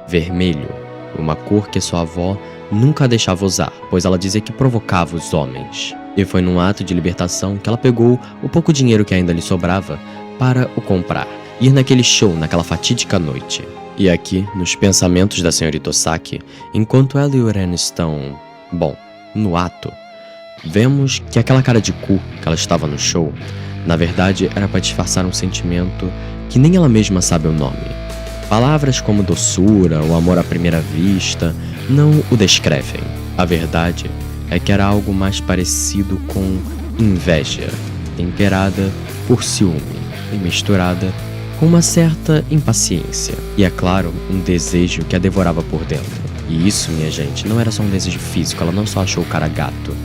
vermelho, uma cor que sua avó nunca a deixava usar, pois ela dizia que provocava os homens. E foi num ato de libertação que ela pegou o pouco dinheiro que ainda lhe sobrava para o comprar, ir naquele show naquela fatídica noite. E aqui, nos pensamentos da senhorita Osaki, enquanto ela e o Ren estão, no ato, vemos que aquela cara de cu que ela estava no show, na verdade era para disfarçar um sentimento que nem ela mesma sabe o nome. Palavras como doçura ou amor à primeira vista não o descrevem. A verdade é que era algo mais parecido com inveja, temperada por ciúme e misturada com uma certa impaciência. E é claro, um desejo que a devorava por dentro. E isso, minha gente, não era só um desejo físico, ela não só achou o cara gato,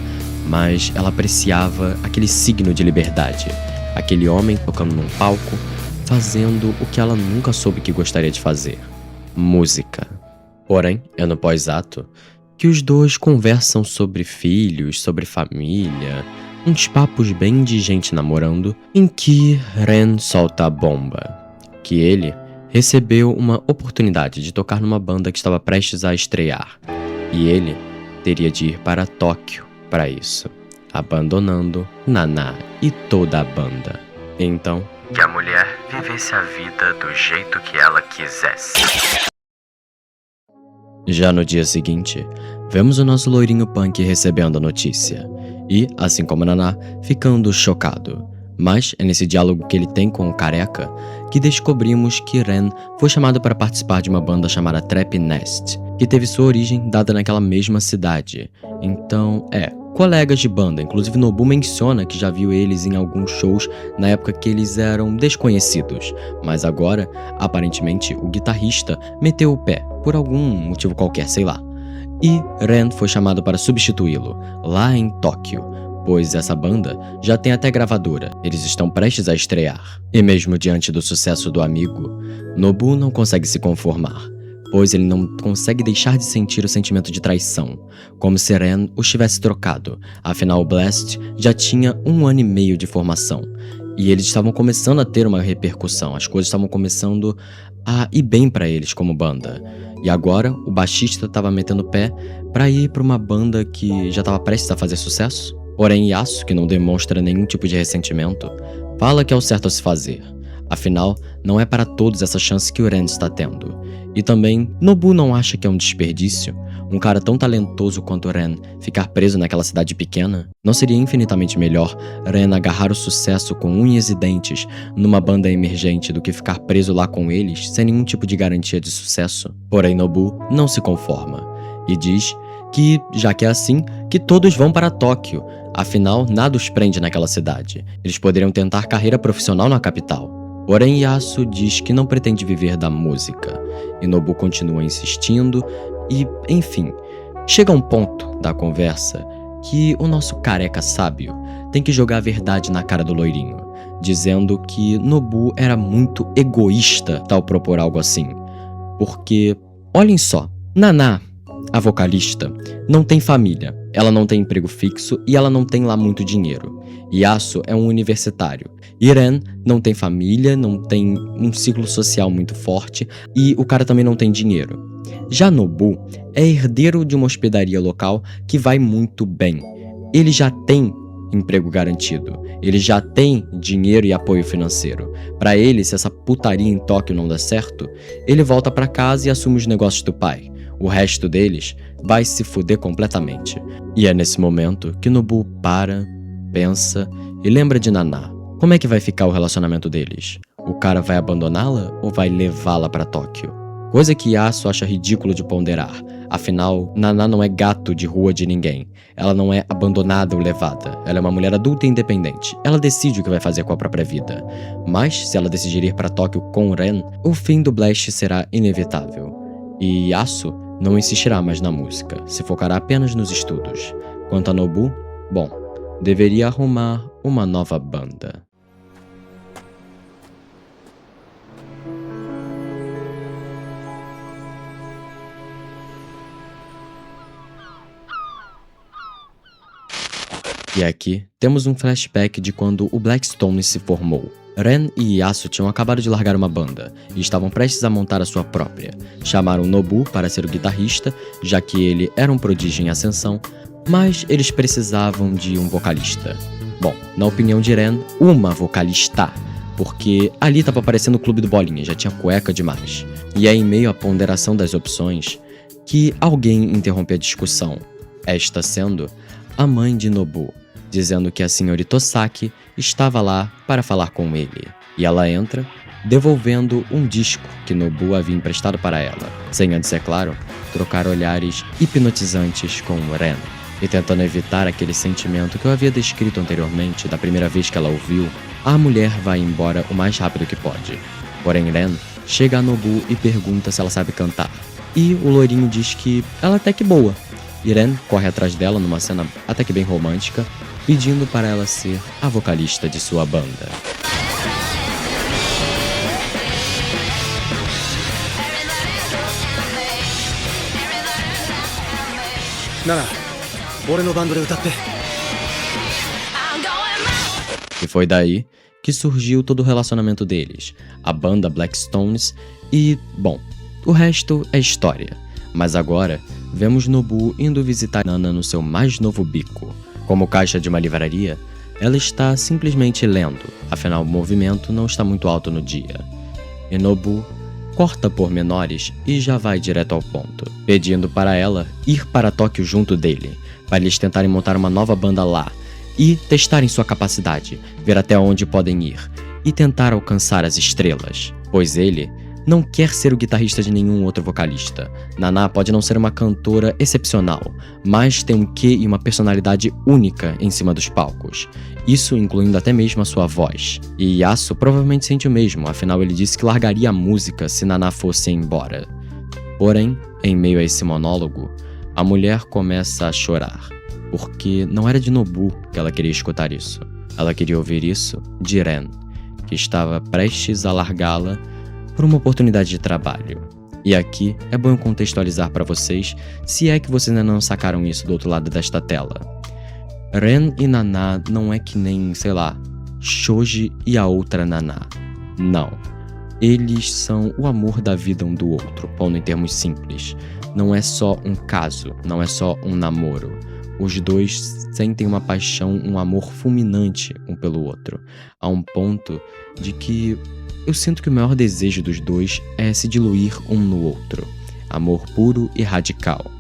mas ela apreciava aquele signo de liberdade, aquele homem tocando num palco, fazendo o que ela nunca soube que gostaria de fazer: música. Porém, é no pós-ato que os dois conversam sobre filhos, sobre família, uns papos bem de gente namorando, em que Ren solta a bomba, que ele recebeu uma oportunidade de tocar numa banda que estava prestes a estrear, e ele teria de ir para Tóquio para isso, abandonando Naná e toda a banda. Então, que a mulher vivesse a vida do jeito que ela quisesse. Já no dia seguinte, vemos o nosso loirinho punk recebendo a notícia e, assim como Naná, ficando chocado. Mas é nesse diálogo que ele tem com o careca que descobrimos que Ren foi chamado para participar de uma banda chamada Trap Nest, que teve sua origem dada naquela mesma cidade. Então, colegas de banda. Inclusive Nobu menciona que já viu eles em alguns shows na época que eles eram desconhecidos, mas agora, aparentemente, o guitarrista meteu o pé, por algum motivo qualquer, sei lá. E Ren foi chamado para substituí-lo, lá em Tóquio, pois essa banda já tem até gravadora, eles estão prestes a estrear. E mesmo diante do sucesso do amigo, Nobu não consegue se conformar, pois ele não consegue deixar de sentir o sentimento de traição, como se Ren os tivesse trocado. Afinal, o Blast já tinha 1 ano e meio de formação, e eles estavam começando a ter uma repercussão, as coisas estavam começando a ir bem pra eles como banda. E agora, o baixista estava metendo o pé pra ir pra uma banda que já estava prestes a fazer sucesso. Porém, Yasuo, que não demonstra nenhum tipo de ressentimento, fala que é o certo a se fazer. Afinal, não é para todos essa chance que o Ren está tendo. E também, Nobu não acha que é um desperdício Um cara tão talentoso quanto Ren ficar preso naquela cidade pequena? Não seria infinitamente melhor Ren agarrar o sucesso com unhas e dentes numa banda emergente do que ficar preso lá com eles sem nenhum tipo de garantia de sucesso? Porém, Nobu não se conforma e diz que, já que é assim, que todos vão para Tóquio. Afinal, nada os prende naquela cidade. Eles poderiam tentar carreira profissional na capital. Porém, Yasu diz que não pretende viver da música. E Nobu continua insistindo e, enfim, chega um ponto da conversa que o nosso careca sábio tem que jogar a verdade na cara do loirinho, dizendo que Nobu era muito egoísta ao propor algo assim. Porque, olhem só, Naná, a vocalista, não tem família, ela não tem emprego fixo e ela não tem lá muito dinheiro. Yasu é um universitário. Ren não tem família, não tem um ciclo social muito forte e o cara também não tem dinheiro. Já Nobu é herdeiro de uma hospedaria local que vai muito bem. Ele já tem emprego garantido, ele já tem dinheiro e apoio financeiro. Pra ele, se essa putaria em Tóquio não der certo, ele volta pra casa e assume os negócios do pai. O resto deles vai se fuder completamente. E é nesse momento que Nobu para, pensa e lembra de Naná. Como é que vai ficar o relacionamento deles? O cara vai abandoná-la ou vai levá-la pra Tóquio? Coisa que Yasu acha ridículo de ponderar. Afinal, Naná não é gato de rua de ninguém. Ela não é abandonada ou levada. Ela é uma mulher adulta e independente. Ela decide o que vai fazer com a própria vida. Mas, se ela decidir ir pra Tóquio com Ren, o fim do Blast será inevitável. E Yasu não insistirá mais na música, se focará apenas nos estudos. Quanto a Nobu, bom, deveria arrumar uma nova banda. E aqui temos um flashback de quando o Blackstone se formou. Ren e Yasu tinham acabado de largar uma banda e estavam prestes a montar a sua própria. Chamaram Nobu para ser o guitarrista, já que ele era um prodígio em ascensão, mas eles precisavam de um vocalista. Bom, na opinião de Ren, uma vocalista, porque ali estava parecendo o Clube do Bolinha, já tinha cueca demais. E é em meio à ponderação das opções que alguém interrompe a discussão, esta sendo a mãe de Nobu, dizendo que a senhorita Osaki estava lá para falar com ele. E ela entra, devolvendo um disco que Nobu havia emprestado para ela, sem antes, é claro, trocar olhares hipnotizantes com Ren. E tentando evitar aquele sentimento que eu havia descrito anteriormente da primeira vez que ela ouviu, a mulher vai embora o mais rápido que pode. Porém, Ren chega a Nobu e pergunta se ela sabe cantar. E o loirinho diz que ela é até que boa. E Ren corre atrás dela numa cena até que bem romântica, pedindo para ela ser a vocalista de sua banda. Nana, E foi daí que surgiu todo o relacionamento deles, a banda Blackstones e, bom, o resto é história. Mas agora, vemos Nobu indo visitar Nana no seu mais novo bico. Como caixa de uma livraria, ela está simplesmente lendo, afinal o movimento não está muito alto no dia. E Nobu corta pormenores e já vai direto ao ponto, pedindo para ela ir para Tóquio junto dele, para eles tentarem montar uma nova banda lá e testarem sua capacidade, ver até onde podem ir e tentar alcançar as estrelas, pois ele não quer ser o guitarrista de nenhum outro vocalista. Naná pode não ser uma cantora excepcional, mas tem um quê e uma personalidade única em cima dos palcos. Isso incluindo até mesmo a sua voz. E Yasu provavelmente sente o mesmo, afinal ele disse que largaria a música se Naná fosse embora. Porém, em meio a esse monólogo, a mulher começa a chorar, porque não era de Nobu que ela queria escutar isso. Ela queria ouvir isso de Ren, que estava prestes a largá-la por uma oportunidade de trabalho. E aqui é bom contextualizar para vocês, se é que vocês ainda não sacaram isso do outro lado desta tela. Ren e Naná não é que nem, sei lá, Shoji e a outra Naná. Não. Eles são o amor da vida um do outro, pondo em termos simples. Não é só um caso, não é só um namoro. Os dois sentem uma paixão, um amor fulminante um pelo outro, a um ponto de que eu sinto que o maior desejo dos dois é se diluir um no outro. Amor puro e radical.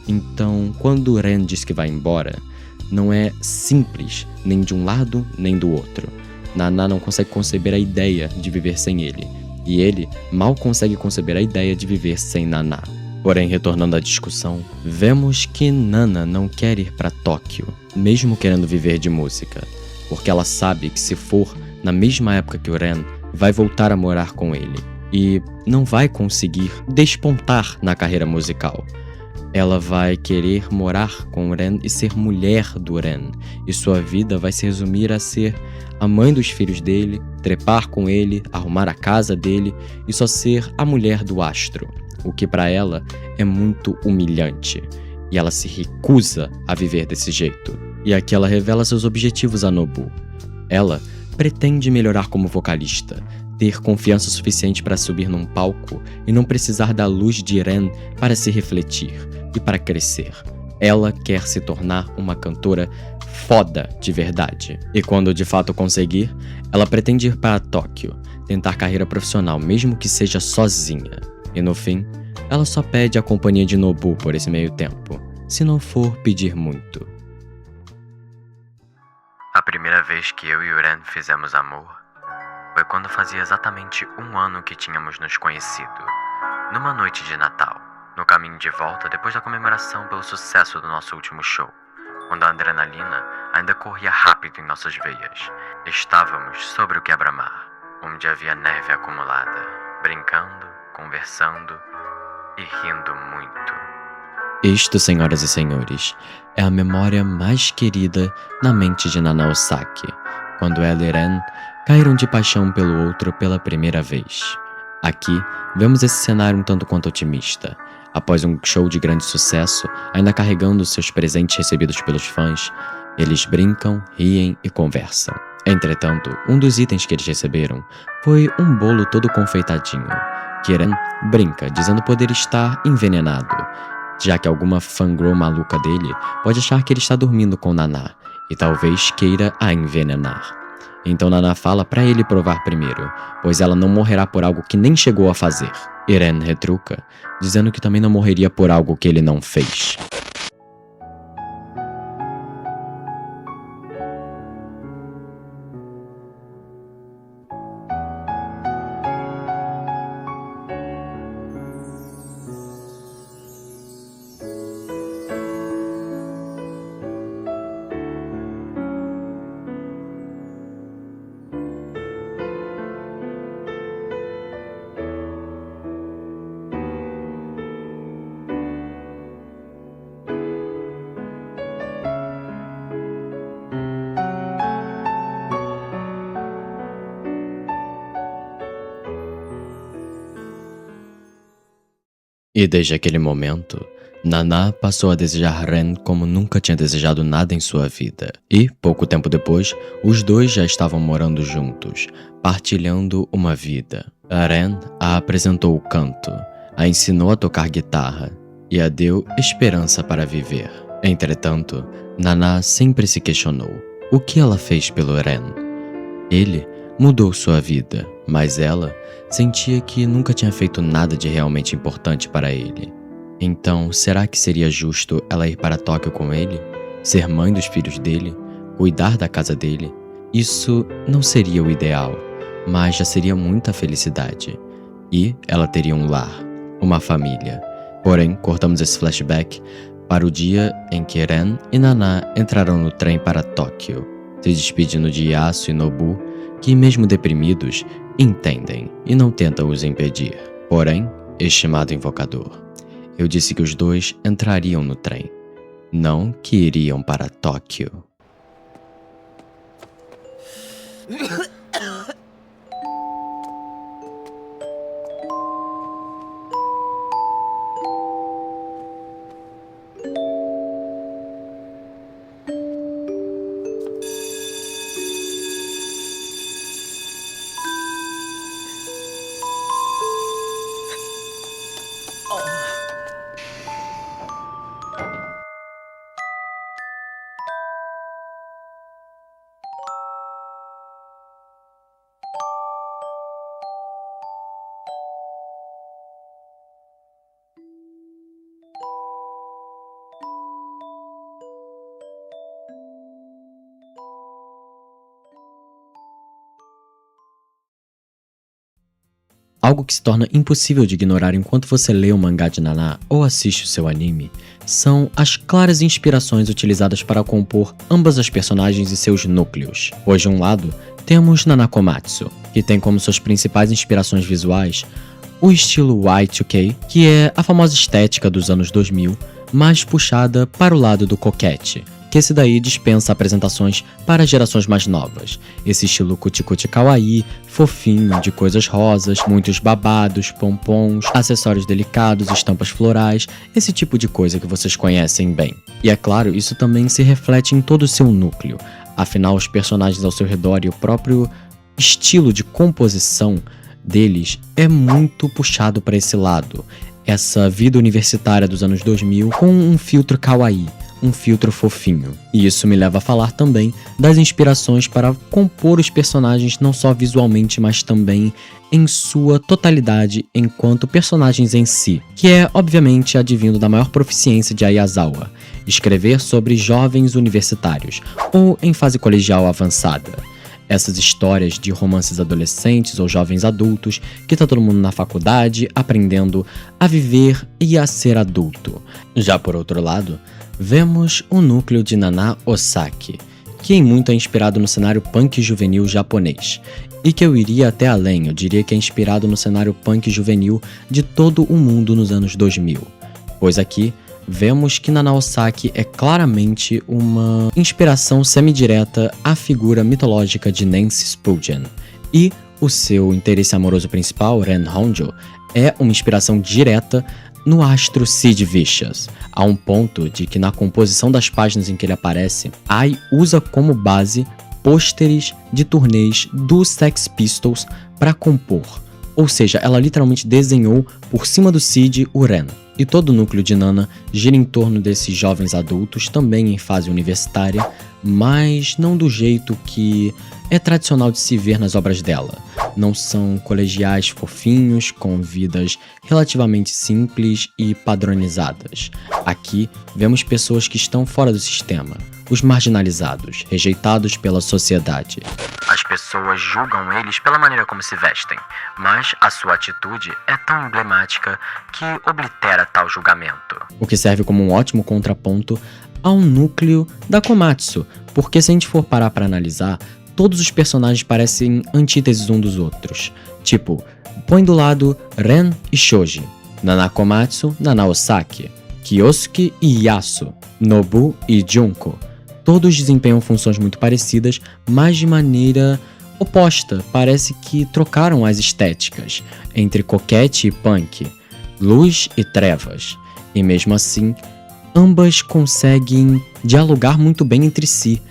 Então, quando Ren diz que vai embora, não é simples nem de um lado nem do outro. Naná não consegue conceber a ideia de viver sem ele, e ele mal consegue conceber a ideia de viver sem Naná. Porém, retornando à discussão, vemos que Nana não quer ir para Tóquio, mesmo querendo viver de música, porque ela sabe que se for na mesma época que o Ren, vai voltar a morar com ele e não vai conseguir despontar na carreira musical. Ela vai querer morar com o Ren e ser mulher do Ren, e sua vida vai se resumir a ser a mãe dos filhos dele, trepar com ele, arrumar a casa dele e só ser a mulher do astro, o que para ela é muito humilhante, e ela se recusa a viver desse jeito. E aqui ela revela seus objetivos a Nobu. Ela pretende melhorar como vocalista, ter confiança suficiente para subir num palco e não precisar da luz de Ren para se refletir e para crescer. Ela quer se tornar uma cantora foda de verdade. E quando de fato conseguir, ela pretende ir para Tóquio, tentar carreira profissional, mesmo que seja sozinha. E no fim, ela só pede a companhia de Nobu por esse meio tempo, se não for pedir muito. A primeira vez que eu e o Ren fizemos amor foi quando fazia exatamente 1 ano que tínhamos nos conhecido, numa noite de Natal, no caminho de volta depois da comemoração pelo sucesso do nosso último show, quando a adrenalina ainda corria rápido em nossas veias. Estávamos sobre o quebra-mar, onde havia neve acumulada, brincando, conversando e rindo muito. Isto, senhoras e senhores, é a memória mais querida na mente de Nana Osaki, quando ela e Ren caíram de paixão pelo outro pela primeira vez. Aqui, vemos esse cenário um tanto quanto otimista. Após um show de grande sucesso, ainda carregando seus presentes recebidos pelos fãs, eles brincam, riem e conversam. Entretanto, um dos itens que eles receberam foi um bolo todo confeitadinho, que Ren brinca, dizendo poder estar envenenado, já que alguma fangirl maluca dele pode achar que ele está dormindo com Naná e talvez queira a envenenar. Então Naná fala pra ele provar primeiro, pois ela não morrerá por algo que nem chegou a fazer. Ren retruca, dizendo que também não morreria por algo que ele não fez. E desde aquele momento, Naná passou a desejar Ren como nunca tinha desejado nada em sua vida. E, pouco tempo depois, os dois já estavam morando juntos, partilhando uma vida. A Ren a apresentou o canto, a ensinou a tocar guitarra e a deu esperança para viver. Entretanto, Naná sempre se questionou o que ela fez pelo Ren. Ele mudou sua vida, mas ela sentia que nunca tinha feito nada de realmente importante para ele. Então, será que seria justo ela ir para Tóquio com ele? Ser mãe dos filhos dele? Cuidar da casa dele? Isso não seria o ideal, mas já seria muita felicidade. E ela teria um lar, uma família. Porém, cortamos esse flashback para o dia em que Ren e Naná entraram no trem para Tóquio, se despedindo de Yasu e Nobu, que mesmo deprimidos, entendem e não tentam os impedir. Porém, estimado invocador, eu disse que os dois entrariam no trem, não que iriam para Tóquio. Algo que se torna impossível de ignorar enquanto você lê o mangá de Naná ou assiste o seu anime são as claras inspirações utilizadas para compor ambas as personagens e seus núcleos. Pois de um lado, temos Nanakomatsu, que tem como suas principais inspirações visuais o estilo Y2K, que é a famosa estética dos anos 2000, mais puxada para o lado do coquette, que esse daí dispensa apresentações para gerações mais novas. Esse estilo cuti-cuti kawaii, fofinho, de coisas rosas, muitos babados, pompons, acessórios delicados, estampas florais, esse tipo de coisa que vocês conhecem bem. E é claro, isso também se reflete em todo o seu núcleo. Afinal, os personagens ao seu redor e o próprio estilo de composição deles é muito puxado para esse lado. Essa vida universitária dos anos 2000 com um filtro kawaii, um filtro fofinho. E isso me leva a falar também das inspirações para compor os personagens não só visualmente, mas também em sua totalidade enquanto personagens em si, que é obviamente advindo da maior proficiência de Ayazawa, escrever sobre jovens universitários, ou em fase colegial avançada. Essas histórias de romances adolescentes ou jovens adultos, que tá todo mundo na faculdade, aprendendo a viver e a ser adulto. Já por outro lado, vemos o núcleo de Nana Osaki, que em muito é inspirado no cenário punk juvenil japonês, e que eu iria até além, eu diria que é inspirado no cenário punk juvenil de todo o mundo nos anos 2000, pois aqui vemos que Nana Osaki é claramente uma inspiração semidireta à figura mitológica de Nancy Spungen, e o seu interesse amoroso principal, Ren Honjo, é uma inspiração direta no astro Sid Vicious, a um ponto de que na composição das páginas em que ele aparece, Ai usa como base pôsteres de turnês dos Sex Pistols para compor, ou seja, ela literalmente desenhou por cima do Sid o Ren. E todo o núcleo de Nana gira em torno desses jovens adultos, também em fase universitária, mas não do jeito que é tradicional de se ver nas obras dela. Não são colegiais fofinhos, com vidas relativamente simples e padronizadas. Aqui, vemos pessoas que estão fora do sistema, os marginalizados, rejeitados pela sociedade. As pessoas julgam eles pela maneira como se vestem, mas a sua atitude é tão emblemática que oblitera tal julgamento. O que serve como um ótimo contraponto ao núcleo da Komatsu, porque se a gente for parar para analisar, todos os personagens parecem antíteses um dos outros. Tipo, põe do lado Ren e Shoji, Nana Komatsu, Nana Osaki, Kyosuke e Yasu, Nobu e Junko. Todos desempenham funções muito parecidas, mas de maneira oposta. Parece que trocaram as estéticas entre coquette e punk, luz e trevas. E mesmo assim, ambas conseguem dialogar muito bem entre si.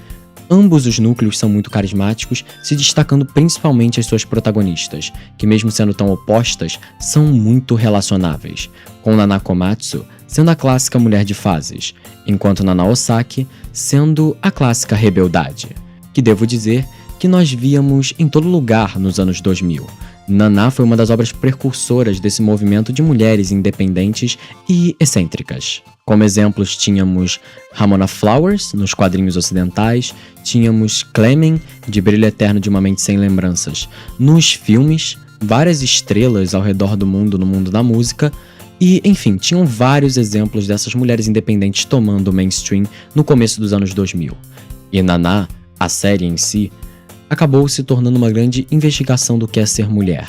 Ambos os núcleos são muito carismáticos, se destacando principalmente as suas protagonistas, que mesmo sendo tão opostas, são muito relacionáveis, com Nana Komatsu sendo a clássica mulher de fases, enquanto Nana Osaki sendo a clássica rebeldade, que devo dizer que nós víamos em todo lugar nos anos 2000. Nana foi uma das obras precursoras desse movimento de mulheres independentes e excêntricas. Como exemplos tínhamos Ramona Flowers, nos quadrinhos ocidentais, tínhamos Clemen, de Brilho Eterno de uma Mente Sem Lembranças, nos filmes, várias estrelas ao redor do mundo no mundo da música, e, enfim, tinham vários exemplos dessas mulheres independentes tomando o mainstream no começo dos anos 2000. E Nana, a série em si, acabou se tornando uma grande investigação do que é ser mulher,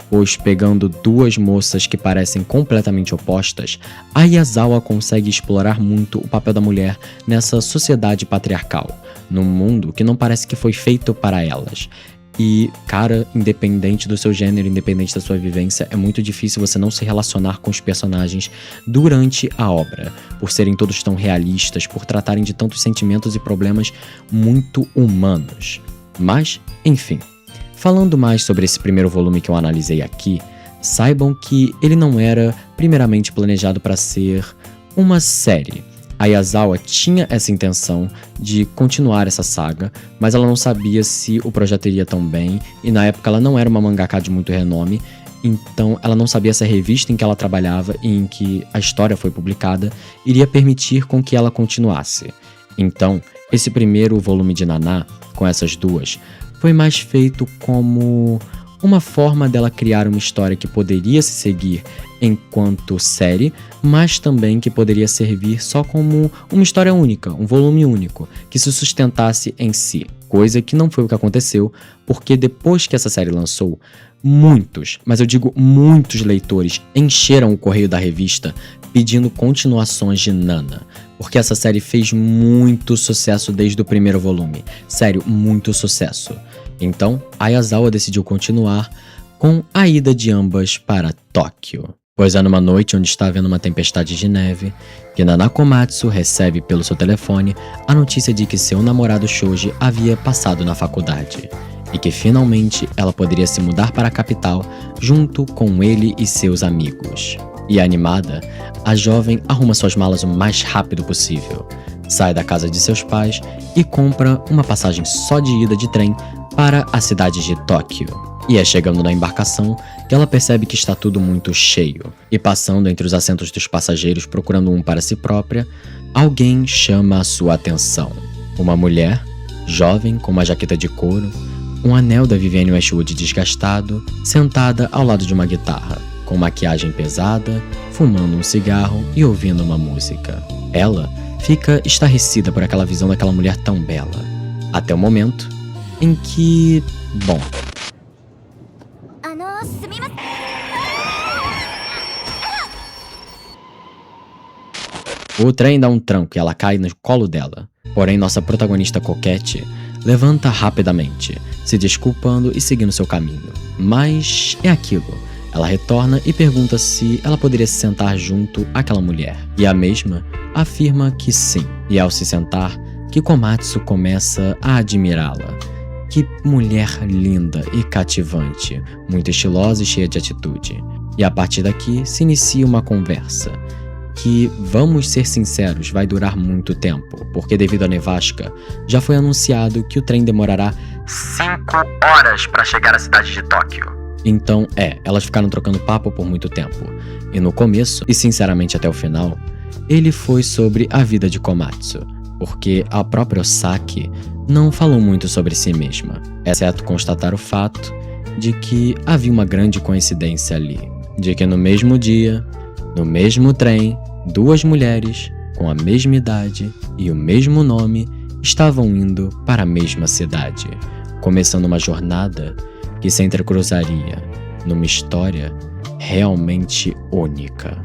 pois pegando duas moças que parecem completamente opostas, a Ayazawa consegue explorar muito o papel da mulher nessa sociedade patriarcal, num mundo que não parece que foi feito para elas. E, cara, independente do seu gênero, independente da sua vivência, é muito difícil você não se relacionar com os personagens durante a obra, por serem todos tão realistas, por tratarem de tantos sentimentos e problemas muito humanos. Mas, enfim, falando mais sobre esse primeiro volume que eu analisei aqui, saibam que ele não era primeiramente planejado para ser uma série. A Ayazawa tinha essa intenção de continuar essa saga, mas ela não sabia se o projeto iria tão bem, e na época ela não era uma mangaka de muito renome, então ela não sabia se a revista em que ela trabalhava e em que a história foi publicada iria permitir com que ela continuasse. Então, esse primeiro volume de Nana, com essas duas, foi mais feito como uma forma dela criar uma história que poderia se seguir enquanto série, mas também que poderia servir só como uma história única, um volume único, que se sustentasse em si. Coisa que não foi o que aconteceu, porque depois que essa série lançou, muitos, mas eu digo muitos leitores encheram o correio da revista pedindo continuações de Nana, porque essa série fez muito sucesso desde o primeiro volume. Sério, muito sucesso. Então, Ayazawa decidiu continuar com a ida de ambas para Tóquio. Pois é numa noite onde está havendo uma tempestade de neve que Nana Komatsu recebe pelo seu telefone a notícia de que seu namorado Shoji havia passado na faculdade e que finalmente ela poderia se mudar para a capital junto com ele e seus amigos. E animada, a jovem arruma suas malas o mais rápido possível, sai da casa de seus pais e compra uma passagem só de ida de trem para a cidade de Tóquio. E é chegando na embarcação que ela percebe que está tudo muito cheio. E passando entre os assentos dos passageiros procurando um para si própria, alguém chama a sua atenção. Uma mulher, jovem, com uma jaqueta de couro, um anel da Vivienne Westwood desgastado, sentada ao lado de uma guitarra, com maquiagem pesada, fumando um cigarro e ouvindo uma música. Ela fica estarrecida por aquela visão daquela mulher tão bela. Até o momento em que... bom... O trem dá um tranco e ela cai no colo dela. Porém, nossa protagonista coquete levanta rapidamente, se desculpando e seguindo seu caminho. Mas é aquilo. Ela retorna e pergunta se ela poderia se sentar junto àquela mulher. E a mesma afirma que sim. E ao se sentar, que Komatsu começa a admirá-la. Que mulher linda e cativante, muito estilosa e cheia de atitude. E a partir daqui se inicia uma conversa que, vamos ser sinceros, vai durar muito tempo, porque devido à nevasca, já foi anunciado que o trem demorará 5 horas para chegar à cidade de Tóquio. Então, elas ficaram trocando papo por muito tempo. E no começo, e sinceramente até o final, ele foi sobre a vida de Komatsu, porque a própria Osaki não falou muito sobre si mesma, exceto constatar o fato de que havia uma grande coincidência ali, de que no mesmo dia, no mesmo trem, 2 mulheres com a mesma idade e o mesmo nome estavam indo para a mesma cidade, começando uma jornada que se entrecruzaria numa história realmente única.